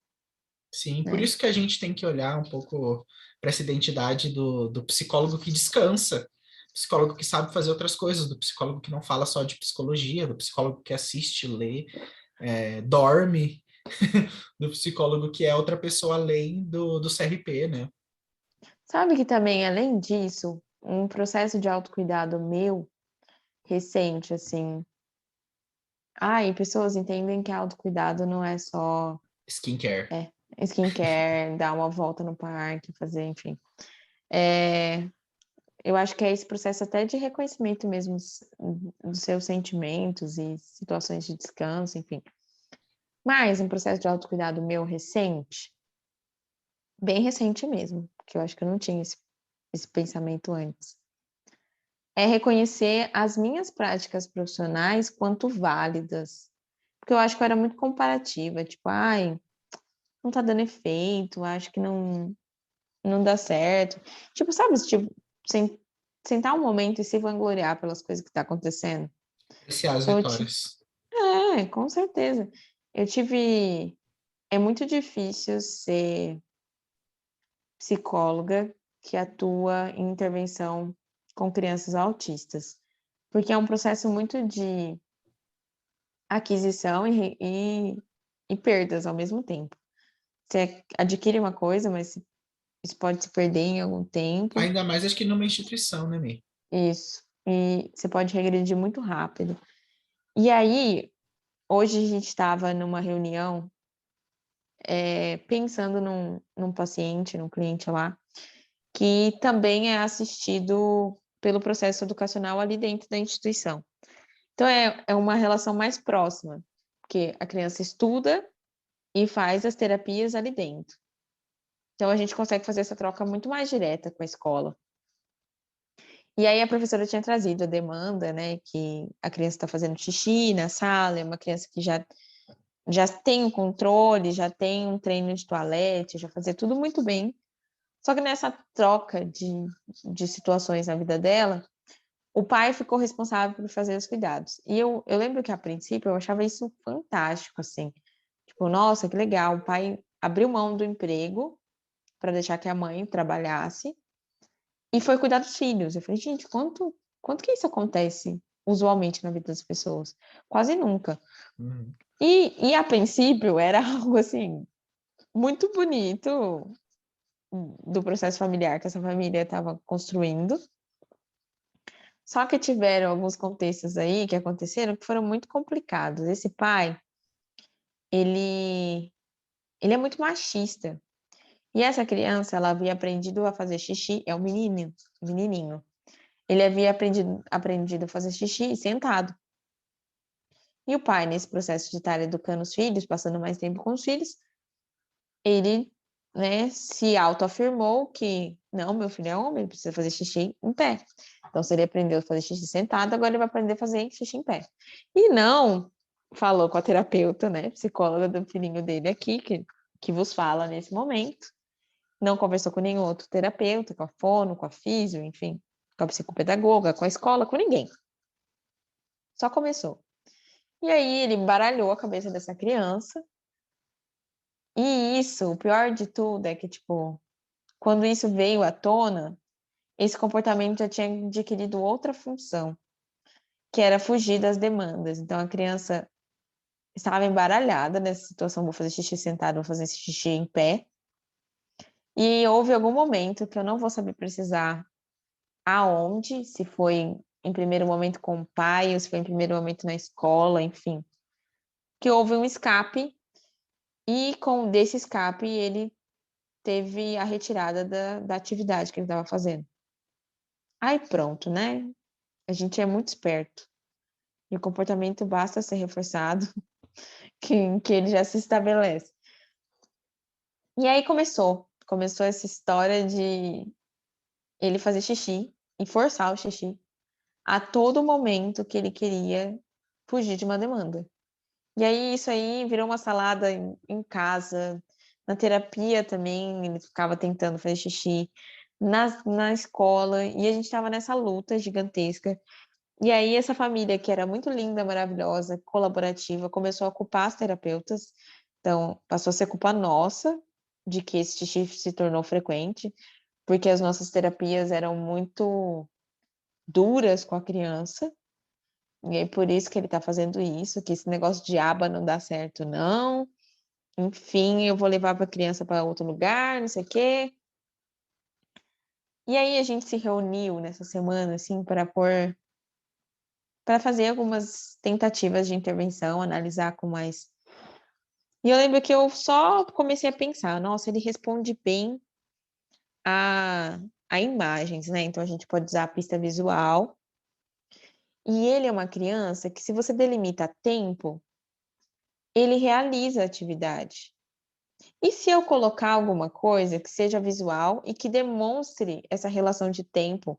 Sim, por né? isso que a gente tem que olhar um pouco para essa identidade do psicólogo que descansa, psicólogo que sabe fazer outras coisas, do psicólogo que não fala só de psicologia, do psicólogo que assiste, lê, dorme, do psicólogo que é outra pessoa além do CRP, né? Sabe que também, além disso, um processo de autocuidado meu, recente, assim. E pessoas entendem que autocuidado não é só Skincare. é, skincare, dar uma volta no parque, fazer, enfim. É, eu acho que é esse processo até de reconhecimento mesmo dos seus sentimentos e situações de descanso, enfim. Mas um processo de autocuidado meu recente, bem recente mesmo, porque eu acho que eu não tinha esse pensamento antes, é reconhecer as minhas práticas profissionais quanto válidas. Porque eu acho que eu era muito comparativa, tipo, não tá dando efeito, acho que não dá certo. Tipo, sabe, tipo, sem, sentar um momento e se vangloriar pelas coisas que tá acontecendo. Esse as Então, vitórias. com certeza. Eu tive. É muito difícil ser psicóloga que atua em intervenção com crianças autistas, porque é um processo muito de aquisição e perdas ao mesmo tempo. Você adquire uma coisa, mas isso pode se perder em algum tempo. Ainda mais acho que numa instituição, né, Mi? Isso. E você pode regredir muito rápido. E aí, hoje a gente estava numa reunião, pensando num paciente, num cliente lá, que também é assistido pelo processo educacional ali dentro da instituição. Então, é uma relação mais próxima, porque a criança estuda e faz as terapias ali dentro. Então, a gente consegue fazer essa troca muito mais direta com a escola. E aí, a professora tinha trazido a demanda, né, que a criança está fazendo xixi na sala, é uma criança que já tem um controle, já tem um treino de toalete, já fazia tudo muito bem. Só que nessa troca de situações na vida dela, o pai ficou responsável por fazer os cuidados. E eu lembro que, a princípio, eu achava isso fantástico, assim. Tipo, nossa, que legal, o pai abriu mão do emprego para deixar que a mãe trabalhasse e foi cuidar dos filhos. Eu falei, gente, quanto que isso acontece usualmente na vida das pessoas? Quase nunca. Uhum. E a princípio era algo assim muito bonito do processo familiar que essa família estava construindo. Só que tiveram alguns contextos aí que aconteceram que foram muito complicados. Esse pai, ele, ele é muito machista. E essa criança, ela havia aprendido a fazer xixi, é um menininho. Ele havia aprendido a fazer xixi sentado. E o pai, nesse processo de estar educando os filhos, passando mais tempo com os filhos, ele, né, se autoafirmou que, não, meu filho é homem, ele precisa fazer xixi em pé. Então, se ele aprendeu a fazer xixi sentado, agora ele vai aprender a fazer xixi em pé. E não falou com a terapeuta, né, psicóloga do filhinho dele aqui, que vos fala nesse momento. Não conversou com nenhum outro terapeuta, com a fono, com a físio, enfim, com a psicopedagoga, com a escola, com ninguém. Só começou. E aí ele baralhou a cabeça dessa criança. E isso, o pior de tudo é que, tipo, quando isso veio à tona, esse comportamento já tinha adquirido outra função, que era fugir das demandas. Então a criança estava embaralhada nessa situação, vou fazer xixi sentado, vou fazer xixi em pé. E houve algum momento que eu não vou saber precisar aonde, se foi em primeiro momento com o pai, ou se foi em primeiro momento na escola, enfim, que houve um escape e com desse escape ele teve a retirada da atividade que ele estava fazendo. Aí pronto, né? A gente é muito esperto. E o comportamento basta ser reforçado que ele já se estabelece. E aí começou essa história de ele fazer xixi e forçar o xixi a todo momento que ele queria fugir de uma demanda. E aí isso aí virou uma salada em casa, na terapia também, ele ficava tentando fazer xixi, na escola, e a gente estava nessa luta gigantesca. E aí essa família, que era muito linda, maravilhosa, colaborativa, começou a culpar as terapeutas. Então, passou a ser culpa nossa de que esse xixi se tornou frequente, porque as nossas terapias eram muito duras com a criança. E aí por isso que ele tá fazendo isso, que esse negócio de aba não dá certo, não. Enfim, eu vou levar para a criança para outro lugar, não sei o quê. E aí a gente se reuniu nessa semana, assim, para fazer algumas tentativas de intervenção, analisar com mais. E eu lembro que eu só comecei a pensar, nossa, ele responde bem a, a imagens, né? Então a gente pode usar a pista visual. E ele é uma criança que, se você delimita tempo, ele realiza a atividade. E se eu colocar alguma coisa que seja visual e que demonstre essa relação de tempo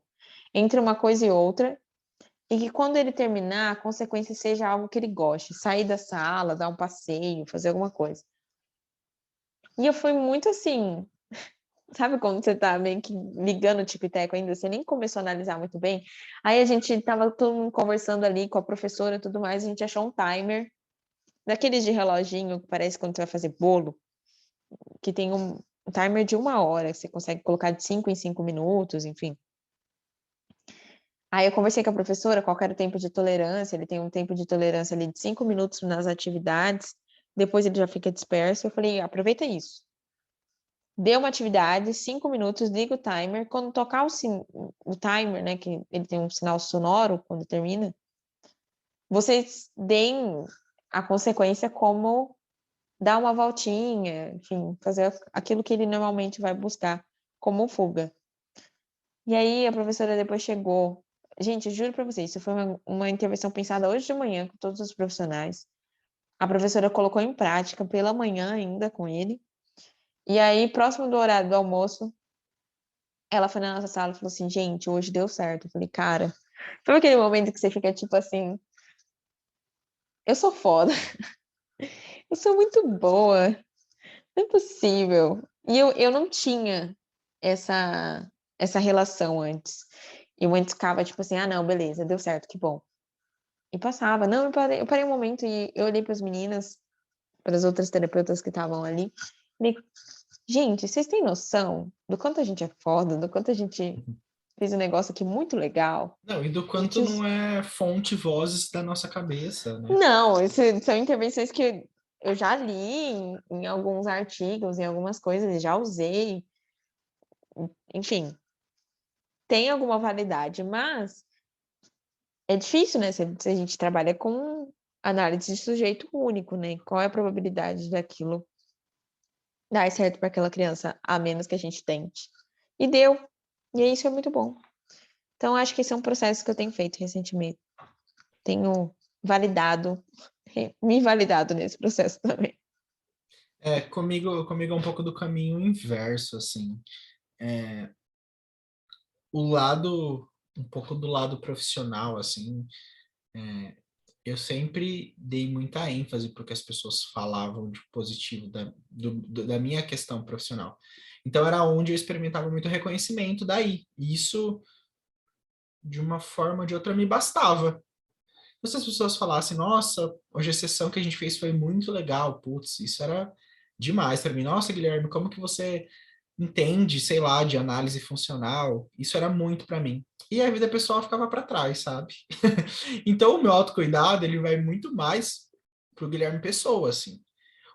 entre uma coisa e outra, e que quando ele terminar, a consequência seja algo que ele goste, sair da sala, dar um passeio, fazer alguma coisa. E eu fui muito assim, sabe quando você tá meio que ligando o tico-teco ainda, você nem começou a analisar muito bem? Aí a gente tava todo mundo conversando ali com a professora e tudo mais, a gente achou um timer, daqueles de reloginho que parece quando você vai fazer bolo, que tem um timer de 1 hora, você consegue colocar de 5 em 5 minutos, enfim. Aí eu conversei com a professora qual era o tempo de tolerância, ele tem um tempo de tolerância ali de 5 minutos nas atividades, depois ele já fica disperso. Eu falei, aproveita isso. Dê uma atividade, 5 minutos, liga o timer. Quando tocar o timer, né, que ele tem um sinal sonoro quando termina, vocês deem a consequência como dar uma voltinha, enfim, fazer aquilo que ele normalmente vai buscar como fuga. E aí a professora depois chegou Gente, eu juro para vocês, isso foi uma intervenção pensada hoje de manhã com todos os profissionais. A professora colocou em prática pela manhã ainda com ele. E aí, próximo do horário do almoço, ela foi na nossa sala e falou assim, gente, hoje deu certo. Eu falei, cara, foi aquele momento que você fica tipo assim, eu sou foda, eu sou muito boa, não é possível. E eu não tinha essa relação antes. Eu antes ficava tipo assim, ah, não, beleza, deu certo, que bom. E passava. Não, eu parei um momento e eu olhei para as meninas, para as outras terapeutas que estavam ali, e falei, gente, vocês têm noção do quanto a gente é foda, do quanto a gente fez um negócio aqui muito legal? Não, e do A quanto gente não é fonte vozes da nossa cabeça, né? Não, são intervenções que eu já li em alguns artigos, em algumas coisas, já usei, enfim, tem alguma validade, mas é difícil, né? Se a gente trabalha com análise de sujeito único, né? Qual é a probabilidade daquilo dar certo para aquela criança, a menos que a gente tente? E deu. E isso é muito bom. Então, acho que esse é um processo que eu tenho feito recentemente. Tenho validado, me validado nesse processo também. Comigo é um pouco do caminho inverso, assim. O lado, um pouco do lado profissional, assim, eu sempre dei muita ênfase porque as pessoas falavam de positivo da minha questão profissional. Então era onde eu experimentava muito reconhecimento daí. E isso, de uma forma ou de outra, me bastava. Se as pessoas falassem, nossa, hoje a sessão que a gente fez foi muito legal, putz, isso era demais para mim. Nossa, Guilherme, como que você entende, sei lá, de análise funcional? Isso era muito para mim. E a vida pessoal ficava para trás, sabe? Então, o meu autocuidado, ele vai muito mais pro Guilherme Pessoa, assim.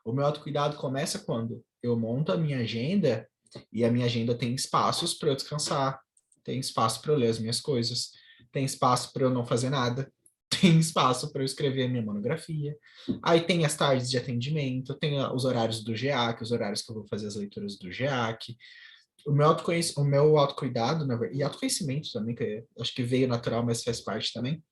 O meu autocuidado começa quando eu monto a minha agenda e a minha agenda tem espaços para eu descansar, tem espaço para eu ler as minhas coisas, tem espaço para eu não fazer nada, tem espaço para eu escrever a minha monografia. Aí tem as tardes de atendimento, tem os horários do GEAC, os horários que eu vou fazer as leituras do GEAC. O meu autocuidado, e autoconhecimento também, que eu acho que veio natural, mas faz parte também,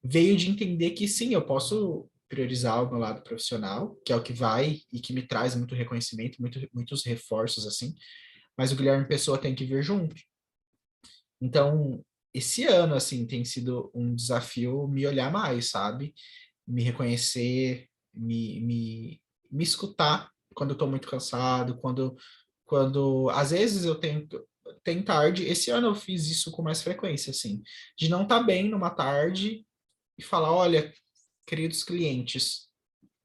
veio de entender que sim, eu posso priorizar o meu lado profissional, que é o que vai e que me traz muito reconhecimento, muitos reforços, assim, mas o Guilherme Pessoa tem que vir junto. Então, esse ano, assim, tem sido um desafio me olhar mais, sabe? Me reconhecer, me escutar quando eu tô muito cansado, quando às vezes eu tenho tem tarde, esse ano eu fiz isso com mais frequência, assim, de não estar bem numa tarde e falar, olha, queridos clientes,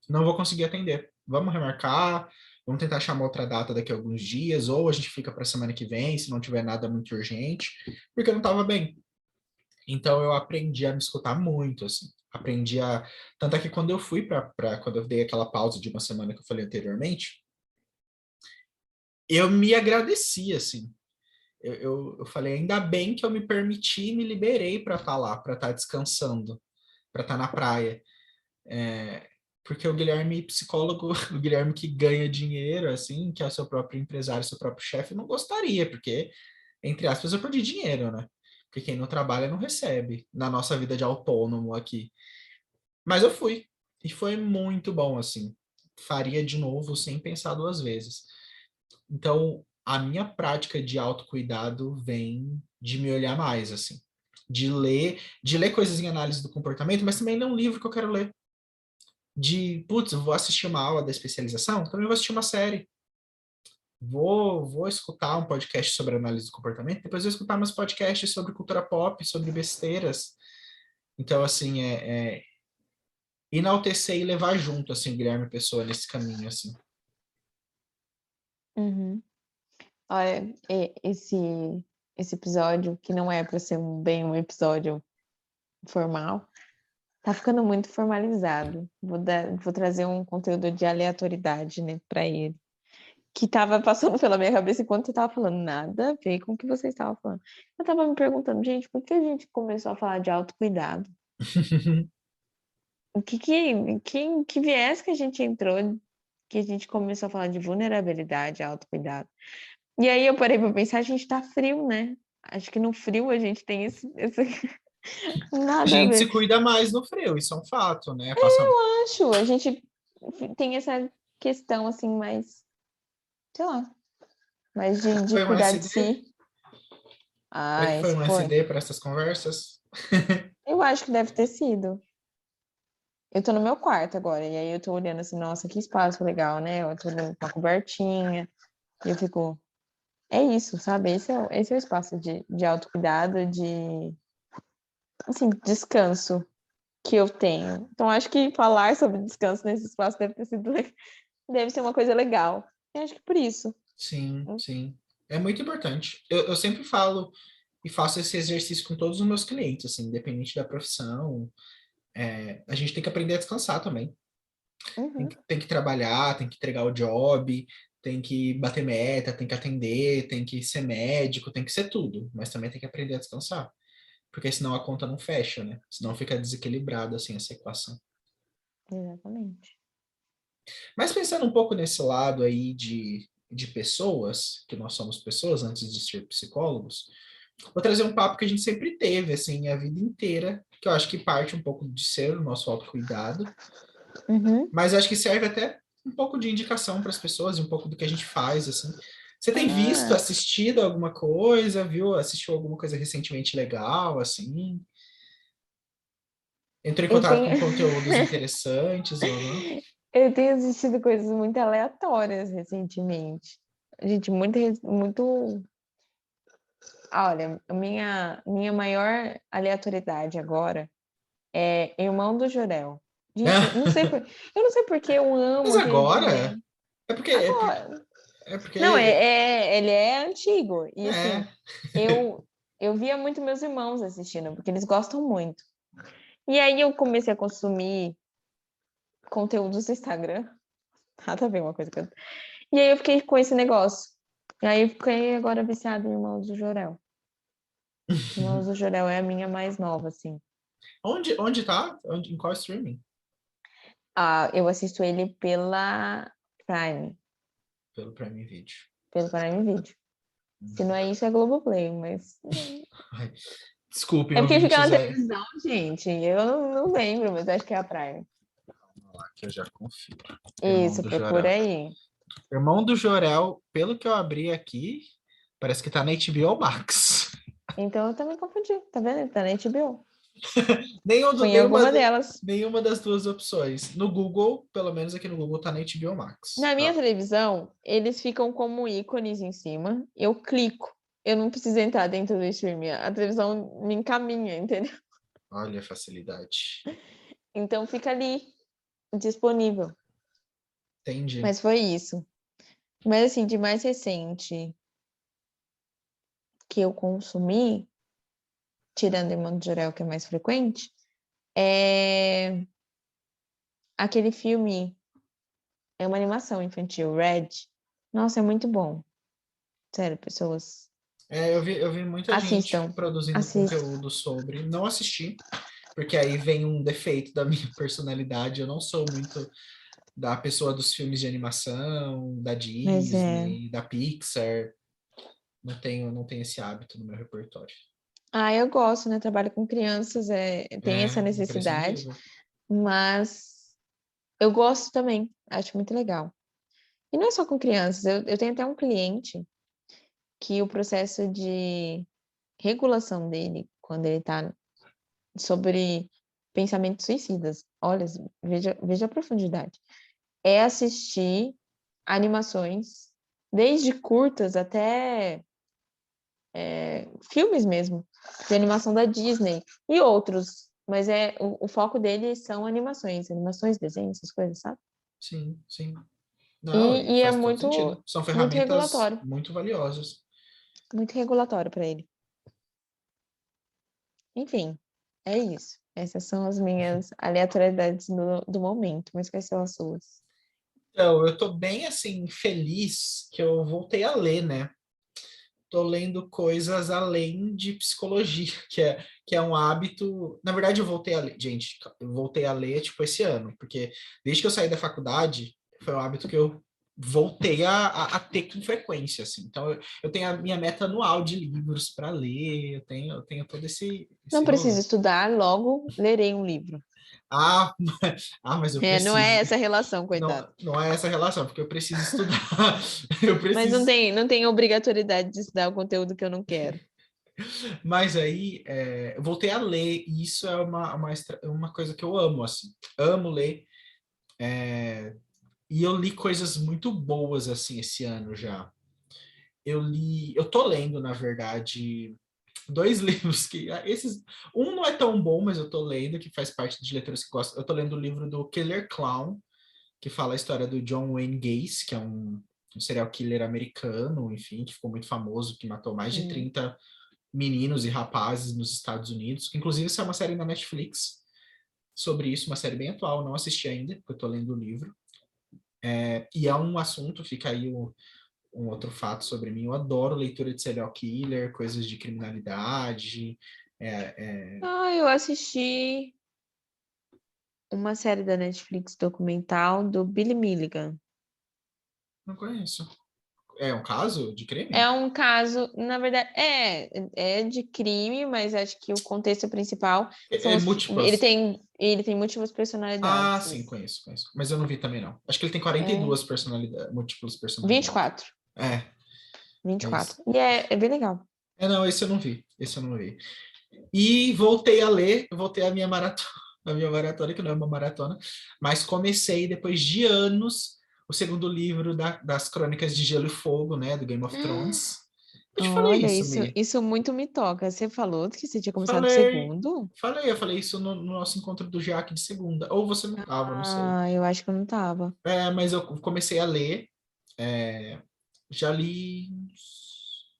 não vou conseguir atender. Vamos remarcar, vamos tentar chamar outra data daqui a alguns dias, ou a gente fica para a semana que vem, se não tiver nada muito urgente, porque eu não estava bem. Então eu aprendi a me escutar muito, assim. Aprendi a. Tanto é que quando eu fui quando eu dei aquela pausa de uma semana que eu falei anteriormente, eu me agradeci, assim. Eu falei, ainda bem que eu me permiti e me liberei para estar lá, para estar descansando, para estar na praia. Porque o Guilherme, psicólogo, o Guilherme que ganha dinheiro, assim, que é o seu próprio empresário, seu próprio chefe, não gostaria, porque, entre aspas, eu perdi dinheiro, né? Porque quem não trabalha não recebe na nossa vida de autônomo aqui. Mas eu fui, e foi muito bom, assim. Faria de novo sem pensar duas vezes. Então, a minha prática de autocuidado vem de me olhar mais, assim. De ler coisas em análise do comportamento, mas também ler um livro que eu quero ler putz, vou assistir uma aula da especialização, também vou assistir uma série. Vou escutar um podcast sobre análise do comportamento, depois vou escutar meus podcasts sobre cultura pop, sobre besteiras. Então, assim, enaltecer e levar junto, assim, o Guilherme Pessoa nesse caminho, assim. Uhum. Olha, esse episódio, que não é para ser bem um episódio formal, tá ficando muito formalizado. Vou trazer um conteúdo de aleatoriedade, né, para ele. Que tava passando pela minha cabeça enquanto você tava falando, nada a ver com o que você estava falando. Eu tava me perguntando, gente, por que a gente começou a falar de autocuidado? O que viés que a gente entrou, que a gente começou a falar de vulnerabilidade, autocuidado? E aí eu parei para pensar, a gente tá frio, né? Acho que no frio a gente tem esse A Nada a gente ver. se cuida mais no frio, isso é um fato, né? Passa... Acho, a gente tem essa questão assim mais, sei lá, mais de Foi um cuidar de SD? si. Será que foi Esse um foi. SD para essas conversas? Eu acho que deve ter sido. Eu tô no meu quarto agora, e aí eu tô olhando assim, nossa, que espaço legal, né? Eu tô olhando com uma cobertinha, e eu fico, é isso, sabe? Esse é o espaço de autocuidado, de, assim, descanso que eu tenho. Então, acho que falar sobre descanso nesse espaço deve ter sido, deve ser uma coisa legal. Eu acho que por isso. Sim, sim. É muito importante. Eu sempre falo e faço esse exercício com todos os meus clientes, assim, independente da profissão. A gente tem que aprender a descansar também. Uhum, Tem que trabalhar, tem que entregar o job, tem que bater meta, tem que atender, tem que ser médico, tem que ser tudo, mas também tem que aprender a descansar, porque senão a conta não fecha, né? Senão fica desequilibrado assim essa equação. exatamente. Mas pensando um pouco nesse lado aí de pessoas, que nós somos pessoas antes de ser psicólogos, vou trazer um papo que a gente sempre teve, assim, a vida inteira, que eu acho que parte um pouco de ser o nosso autocuidado, Uhum. mas acho que serve até um pouco de indicação para as pessoas e um pouco do que a gente faz, assim. Você tem visto, Ah, assistido alguma coisa, viu? Assistiu alguma coisa recentemente legal, assim? Entrou em eu contato tenho, com conteúdos interessantes ou não? eu tenho assistido coisas muito aleatórias recentemente. Gente, muito. Olha, a minha maior aleatoriedade agora é Irmão do Jorel. Gente, eu não sei porque eu amo Mas aquele agora, desenho. é porque, Agora. é Não, porque, ele é antigo. E é, assim, eu via muito meus irmãos assistindo, porque eles gostam muito. E aí eu comecei a consumir conteúdos do Instagram. Nada a ver uma coisa com a outra. E aí eu fiquei com esse negócio. E aí eu fiquei agora viciada em Irmãos do Jorel. Irmãos do Jorel é a minha mais nova, assim. onde tá? Em qual streaming? Ah, eu assisto ele Prime, Pelo Prime Video. pelo Prime Video. Se não é isso, é Globoplay, mas. Ai, desculpem, É porque fica ouvintes, na televisão, gente. Eu não lembro, mas acho que é a Prime. vamos lá, que eu já confiro. Irmão Isso, do procura Jorel. aí. Irmão do Jorel, pelo que eu abri aqui, parece que tá na HBO Max. Então eu também confundi, tá vendo? Tá na HBO. Nenhum Foi do- em alguma nenhuma, delas. nenhuma das duas opções. No Google, pelo menos aqui no Google, tá na HBO Max. Na minha Tá. televisão, eles ficam como ícones em cima. Eu clico. Eu não preciso entrar dentro do streaming. A televisão me encaminha, entendeu? Olha a facilidade. Então fica ali, disponível. Entendi. Mas foi isso. Mas assim, de mais recente que eu consumi, tirando Irmão de Jorel, que é mais frequente, é aquele filme, é uma animação infantil, Red. Nossa, é muito bom. Sério, pessoas, Eu vi muita gente assistam. produzindo Assistam. conteúdo sobre. Não assisti, porque aí vem um defeito da minha personalidade. Eu não sou muito da pessoa dos filmes de animação, da Mas é. Disney, da Pixar. Não tenho esse hábito no meu repertório. Ah, eu gosto, né? Trabalho com crianças, tem É essa necessidade, imprescindível. mas eu gosto também, acho muito legal. E não é só com crianças, eu tenho até um cliente que o processo de regulação dele, quando ele está sobre pensamentos suicidas, olha, veja a profundidade, é assistir animações, desde curtas até filmes mesmo, de animação da Disney e outros, mas o foco dele são animações, desenhos, essas coisas, sabe? Sim, sim. Não, e E é faz todo sentido. São muito ferramentas regulatório, muito valiosas. muito regulatório para ele. Enfim, é isso. Essas são as minhas aleatoriedades do momento, mas quais são as suas? Então, eu tô bem assim feliz que eu voltei a ler, né? Tô lendo coisas além de psicologia, que é um hábito. Na verdade, eu voltei a ler, gente, eu voltei a ler tipo esse ano, porque desde que eu saí da faculdade, foi um hábito que eu voltei a ter com frequência, assim. Então, eu tenho a minha meta anual de livros para ler, eu tenho todo Não esse preciso rolê. estudar, logo lerei um livro. Ah, mas eu Não é preciso. essa a relação, coitado. Não é essa a relação, porque eu preciso estudar. Eu Mas preciso. não tem obrigatoriedade de estudar o conteúdo que eu não quero. Mas aí, eu voltei a ler, e isso é uma coisa que eu amo, assim. Amo ler. E eu li coisas muito boas, assim, esse ano já. Eu tô lendo, na verdade, dois livros que esses um não é tão bom, mas eu tô lendo, que faz parte de leituras que gosto. Eu tô lendo o livro do Killer Clown, que fala a história do John Wayne Gacy, que é um serial killer americano, enfim, que ficou muito famoso, que matou mais de Hum. 30 meninos e rapazes nos Estados Unidos. Inclusive, isso é uma série na Netflix sobre isso, uma série bem atual, não assisti ainda, porque eu tô lendo o livro. E é um assunto, fica aí um outro fato sobre mim. Eu adoro leitura de serial killer, coisas de criminalidade. Ah, eu assisti uma série da Netflix documental do Billy Milligan. Não conheço. É um caso de É crime? um caso, na verdade, é de crime, mas acho que o contexto principal são Múltiplas. ele tem múltiplas Ah, personalidades. sim, conheço. Mas eu não vi também, não. Acho que ele tem É 42 personalidades, múltiplas personalidades. 24, É, é isso. 24. E é bem legal. Não, esse eu não vi. Esse eu não vi. E voltei a ler, voltei a minha maratona, a minha maratona, que não é uma maratona, mas comecei, depois de anos, o segundo livro das Crônicas de Gelo e Fogo, né, do Game of Thrones. Eu te falei Olha, isso, Mi. isso muito me toca. Você falou que você tinha começado o Falei, segundo? eu falei isso no nosso encontro do Jaque de segunda. Ou você não tava, não sei. Ah, eu acho que eu não tava. Mas eu comecei a ler, é, já li uns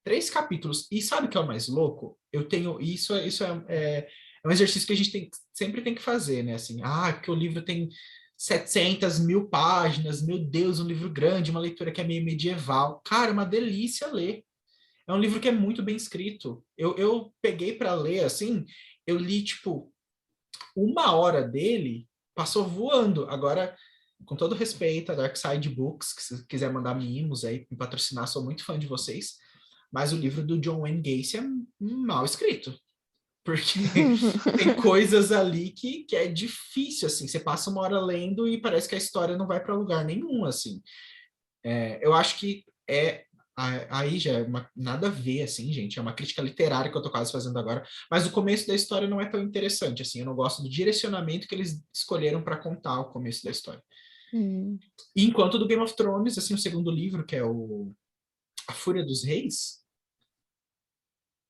3 capítulos. E sabe o que é o mais louco? Eu tenho. É um exercício que a gente sempre tem que fazer, né? Assim, porque o livro tem 700 mil páginas, meu Deus, um livro grande, uma leitura que é meio medieval. Cara, é uma delícia ler. É um livro que é muito bem escrito. Eu peguei para ler assim, eu li tipo 1 hora dele, passou voando. Agora, com todo respeito a Dark Side Books, que se quiser mandar mimos aí, me patrocinar, sou muito fã de vocês. Mas o livro do John Wayne Gacy é mal escrito. Porque tem coisas ali que é difícil, assim. Você passa 1 hora lendo e parece que a história não vai para lugar nenhum, assim. Eu acho que aí já é nada a ver, assim, gente. É uma crítica literária que eu tô quase fazendo agora. Mas o começo da história não é tão interessante, assim. Eu não gosto do direcionamento que eles escolheram para contar o começo da história. Hum, E enquanto do Game of Thrones, assim, o segundo livro, que é A Fúria dos Reis,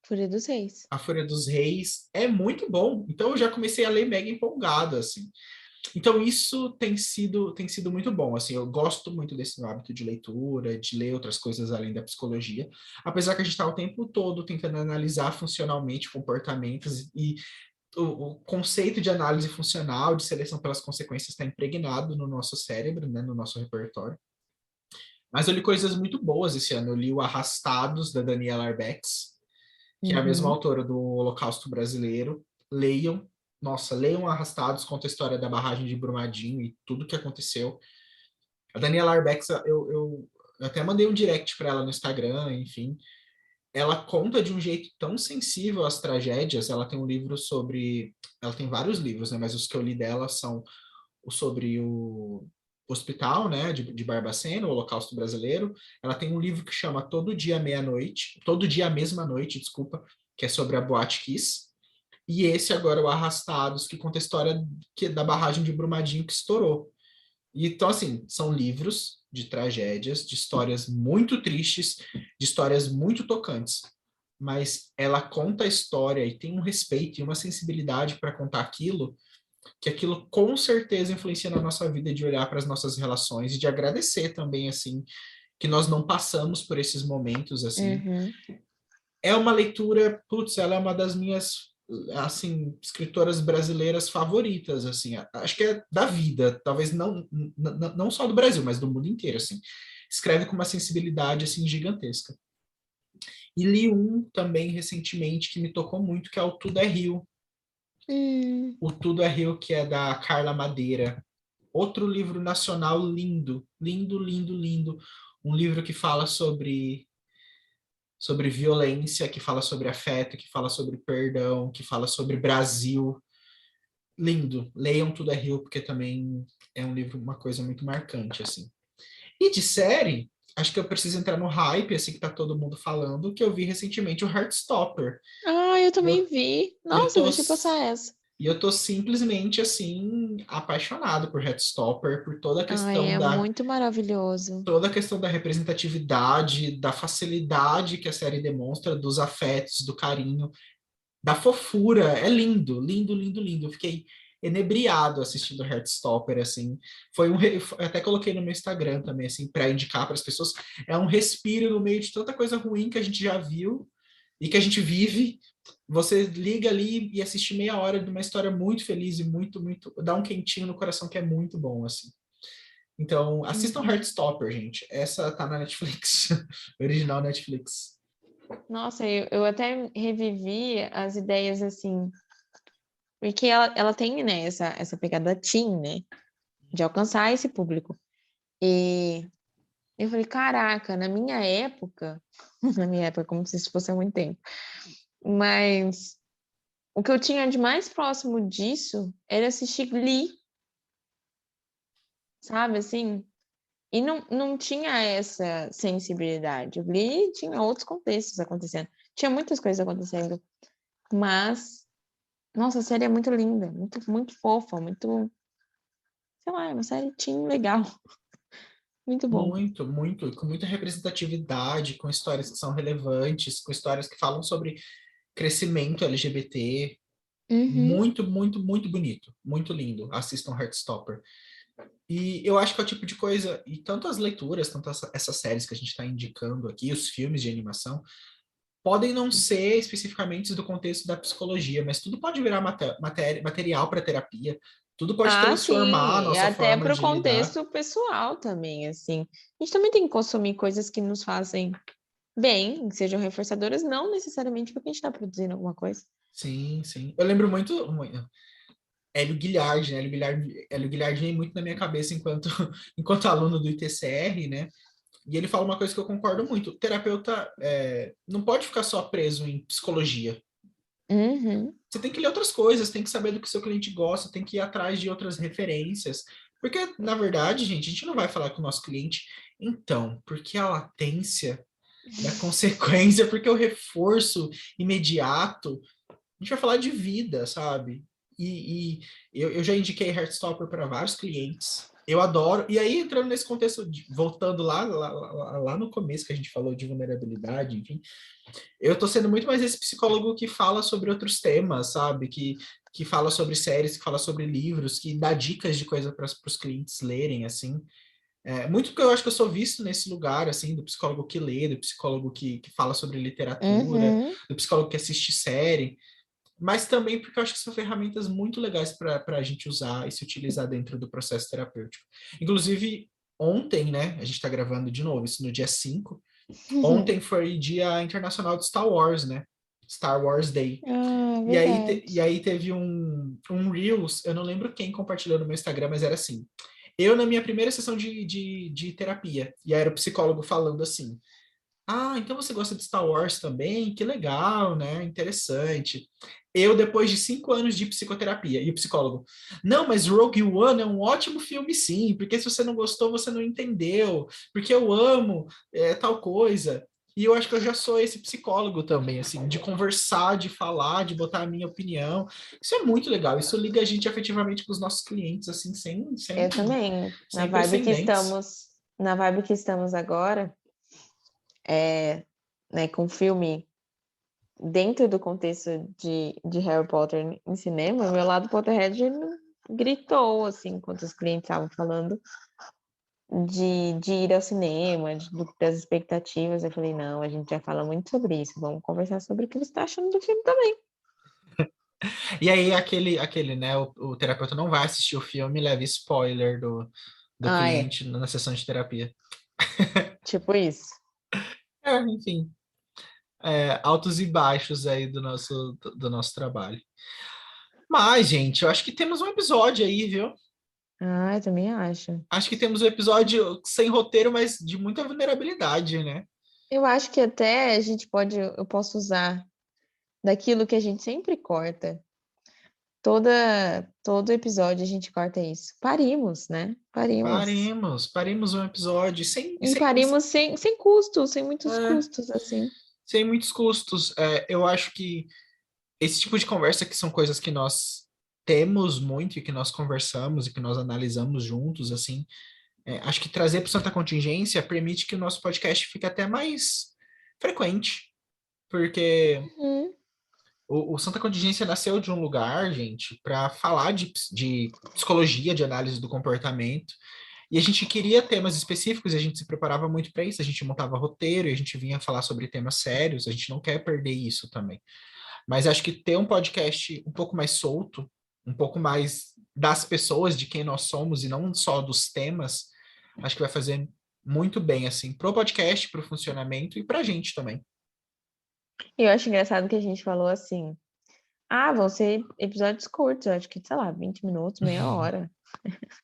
Fúria dos Reis. A Fúria dos Reis é muito bom. Então eu já comecei a ler mega empolgado, assim. Então isso tem sido muito bom, assim, eu gosto muito desse meu hábito de leitura, de ler outras coisas além da psicologia, apesar que a gente está o tempo todo tentando analisar funcionalmente comportamentos e o conceito de análise funcional, de seleção pelas consequências está impregnado no nosso cérebro, né, no nosso repertório. Mas eu li coisas muito boas esse ano, eu li o Arrastados, da Daniela Arbex, que é a mesma Uhum. autora do Holocausto Brasileiro. Leiam, nossa, leiam Arrastados, conta a história da barragem de Brumadinho e tudo que aconteceu. A Daniela Arbex, eu até mandei um direct para ela no Instagram, enfim. Ela conta de um jeito tão sensível às tragédias. Ela tem um livro sobre. Ela tem vários livros, né? Mas os que eu li dela são sobre o hospital, né? De Barbacena, o Holocausto Brasileiro. Ela tem um livro que chama Todo Dia Meia-Noite, Todo Dia à Mesma Noite, desculpa, que é sobre a Boate Kiss. E esse agora, o Arrastados, que conta a história da barragem de Brumadinho que estourou. E, então, assim, são livros de tragédias, de histórias muito tristes, de histórias muito tocantes. Mas ela conta a história e tem um respeito e uma sensibilidade para contar aquilo, que aquilo com certeza influencia na nossa vida de olhar para as nossas relações e de agradecer também, assim, que nós não passamos por esses momentos, assim. Uhum. É uma leitura, putz, ela é uma das minhas assim, escritoras brasileiras favoritas, assim, acho que é da vida, talvez não só do Brasil, mas do mundo inteiro, assim. Escreve com uma sensibilidade, assim, gigantesca. E li um também recentemente que me tocou muito, que é o Tudo é Rio. Hum. O Tudo é Rio, que é da Carla Madeira. outro livro nacional lindo, lindo, lindo, lindo. Um livro que fala sobre violência, que fala sobre afeto, que fala sobre perdão, que fala sobre Brasil. Lindo. Leiam Tudo é Rio, porque também é um livro, uma coisa muito marcante, assim. E de série, acho que eu preciso entrar no hype, assim, que tá todo mundo falando, que eu vi recentemente o Heartstopper. Ah, eu E também eu, vi. e eu Nossa, tô, deixa eu passar essa. e eu tô simplesmente, assim, apaixonado por Heartstopper, por Ai, é muito maravilhoso. toda a questão da representatividade, da facilidade que a série demonstra, dos afetos, do carinho, da fofura. É lindo, lindo, lindo, lindo. Eu fiquei enebriado assistindo Heartstopper, assim. Eu até coloquei no meu Instagram também, assim, para indicar para as pessoas. É um respiro no meio de tanta coisa ruim que a gente já viu e que a gente vive. Você liga ali e assiste meia hora de uma história muito feliz e muito, muito. Dá um quentinho no coração que é muito bom, assim. Então, assistam Uhum. Heartstopper, gente. Essa tá na Netflix, original Netflix. Nossa, eu até revivi as ideias assim, porque ela tem, né, essa pegada teen, né, de alcançar esse público. E eu falei, caraca, na minha época, na minha época, como se isso fosse há muito tempo, mas o que eu tinha de mais próximo disso era assistir Glee, sabe, assim? E não tinha essa sensibilidade. O Glee tinha outros contextos acontecendo. Tinha muitas coisas acontecendo, mas, nossa, a série é muito linda, muito, muito fofa, muito, sei lá, é uma série teen legal, muito bom. Muito, muito, com muita representatividade, com histórias que são relevantes, com histórias que falam sobre crescimento LGBT. Uhum. Muito, muito, muito bonito, muito lindo. Assistam Heartstopper. E eu acho que é o tipo de coisa, e tanto as leituras, tanto essas séries que a gente está indicando aqui, os filmes de animação, podem não ser especificamente do contexto da psicologia, mas tudo pode virar material para terapia, tudo pode Ah, transformar a sim, e nossa até forma para o de lidar. contexto pessoal também, assim. A gente também tem que consumir coisas que nos fazem bem, que sejam reforçadoras, não necessariamente porque a gente está produzindo alguma coisa. Sim, sim. Eu lembro muito. Hélio Guilhard, né? Hélio Guilhard vem muito na minha cabeça enquanto, enquanto aluno do ITCR, né? E ele fala uma coisa que eu concordo muito: o terapeuta não pode ficar só preso em psicologia. Uhum. Você tem que ler outras coisas, tem que saber do que seu cliente gosta, tem que ir atrás de outras referências. Porque, na verdade, gente, a gente não vai falar com o nosso cliente, então, porque a latência da consequência, porque o reforço imediato, a gente vai falar de vida, sabe? E eu já indiquei Heartstopper para vários clientes. Eu adoro. E aí, entrando nesse contexto, voltando lá no começo que a gente falou de vulnerabilidade, enfim, eu tô sendo muito mais esse psicólogo que fala sobre outros temas, sabe? Que fala sobre séries, que fala sobre livros, que dá dicas de coisa para os clientes lerem, assim. Muito porque eu acho que eu sou visto nesse lugar, assim, do psicólogo que lê, do psicólogo que fala sobre literatura, Uhum. do psicólogo que assiste série, mas também porque eu acho que são ferramentas muito legais para a gente usar e se utilizar dentro do processo terapêutico. Inclusive, ontem, né, a gente está gravando de novo, isso no dia 5. Ontem foi Dia Internacional de Star Wars, né? Star Wars Day. Ah, E verdade. aí teve um Reels, eu não lembro quem compartilhou no meu Instagram, mas era assim. Eu, na minha primeira sessão de terapia, e aí era o psicólogo falando assim: ah, então você gosta de Star Wars também? Que legal, né? Interessante. Eu, depois de 5 anos de psicoterapia, e o psicólogo, não, mas Rogue One é um ótimo filme, sim, porque se você não gostou, você não entendeu, porque eu amo tal coisa. E eu acho que eu já sou esse psicólogo também, assim, de conversar, de falar, de botar a minha opinião. Isso é muito legal, isso liga a gente afetivamente com os nossos clientes, assim, Eu também. sem precedentes. Na vibe que estamos agora, né, com o filme dentro do contexto de Harry Potter em cinema, meu lado Potterhead ele gritou, assim, enquanto os clientes estavam falando de ir ao cinema, das expectativas. Eu falei, não, a gente já fala muito sobre isso, vamos conversar sobre o que você está achando do filme também. E aí, né? O terapeuta não vai assistir o filme e leva spoiler do Ah, é. cliente na sessão de terapia. Tipo isso. Enfim, altos e baixos aí do nosso trabalho. Mas, gente, eu acho que temos um episódio aí, viu? Ah, eu também acho. Acho que temos um episódio sem roteiro, mas de muita vulnerabilidade, né? Eu acho que até a gente pode, eu posso usar daquilo que a gente sempre corta. Todo episódio a gente corta isso. Parimos, né? Parimos. Parimos um episódio E parimos sem custos, sem muitos é, custos, assim. sem muitos custos. Eu acho que esse tipo de conversa que são coisas que nós temos muito e que nós conversamos e que nós analisamos juntos, assim, acho que trazer para Santa Contingência permite que o nosso podcast fique até mais frequente, porque Uhum. o Santa Contingência nasceu de um lugar, gente, para falar de psicologia, de análise do comportamento, e a gente queria temas específicos, e a gente se preparava muito para isso, a gente montava roteiro, e a gente vinha falar sobre temas sérios, a gente não quer perder isso também. Mas acho que ter um podcast um pouco mais solto, um pouco mais das pessoas, de quem nós somos, e não só dos temas, acho que vai fazer muito bem, assim, pro podcast, pro funcionamento e pra gente também. E eu acho engraçado que a gente falou assim: ah, vão ser episódios curtos, eu acho que, sei lá, 20 minutos, meia hora.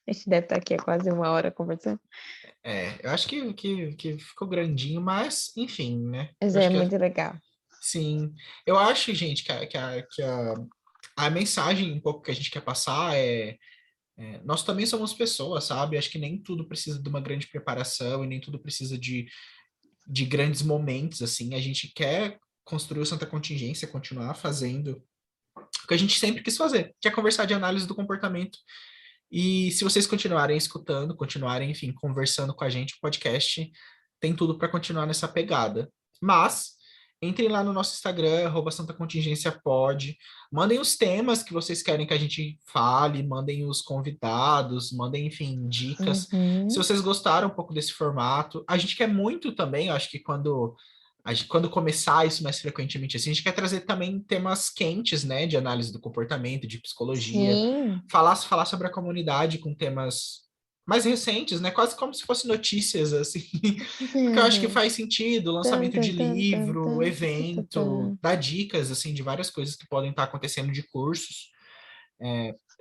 A gente deve estar aqui há quase uma hora conversando. Eu acho que ficou grandinho, mas, enfim, né? Mas Eu é acho que, muito legal. sim, eu acho, gente, a mensagem um pouco que a gente quer passar nós também somos pessoas, sabe? Acho que nem tudo precisa de uma grande preparação e nem tudo precisa de grandes momentos, assim. A gente quer construir o Santa Contingência, continuar fazendo o que a gente sempre quis fazer, que é conversar de análise do comportamento. E se vocês continuarem escutando, continuarem, enfim, conversando com a gente, o podcast tem tudo para continuar nessa pegada. Mas entrem lá no nosso Instagram, Santa Contingência Pod, mandem os temas que vocês querem que a gente fale, mandem os convidados, mandem, enfim, dicas. Se Uhum. vocês gostaram um pouco desse formato, a gente quer muito também, eu acho que quando começar isso mais frequentemente assim, a gente quer trazer também temas quentes, né, de análise do comportamento, de psicologia, Sim. falar sobre a comunidade com temas mais recentes, né, quase como se fossem notícias, assim, porque eu acho que faz sentido, Tan, lançamento tan, de tan, tan, livro, tan, tan, tan, evento, tan. dar dicas, assim, de várias coisas que podem estar acontecendo de cursos,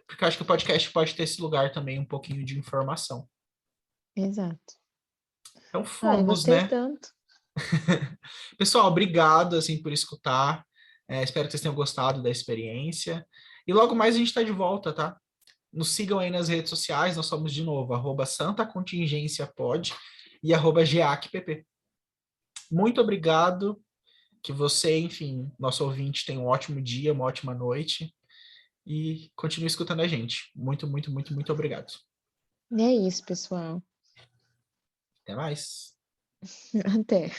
porque eu acho que o podcast pode ter esse lugar também um pouquinho de informação. Exato. Então Ai, fomos, gostei né? tanto. Pessoal, obrigado assim por escutar. Espero que vocês tenham gostado da experiência. E logo mais a gente está de volta, tá? Nos sigam aí nas redes sociais. Nós somos de novo Santa Contingência Pod e @GeacPP. Muito obrigado. Que você, enfim, nosso ouvinte, tenha um ótimo dia, uma ótima noite e continue escutando a gente. Muito, muito, muito, muito obrigado. E é isso, pessoal. Até mais. Até.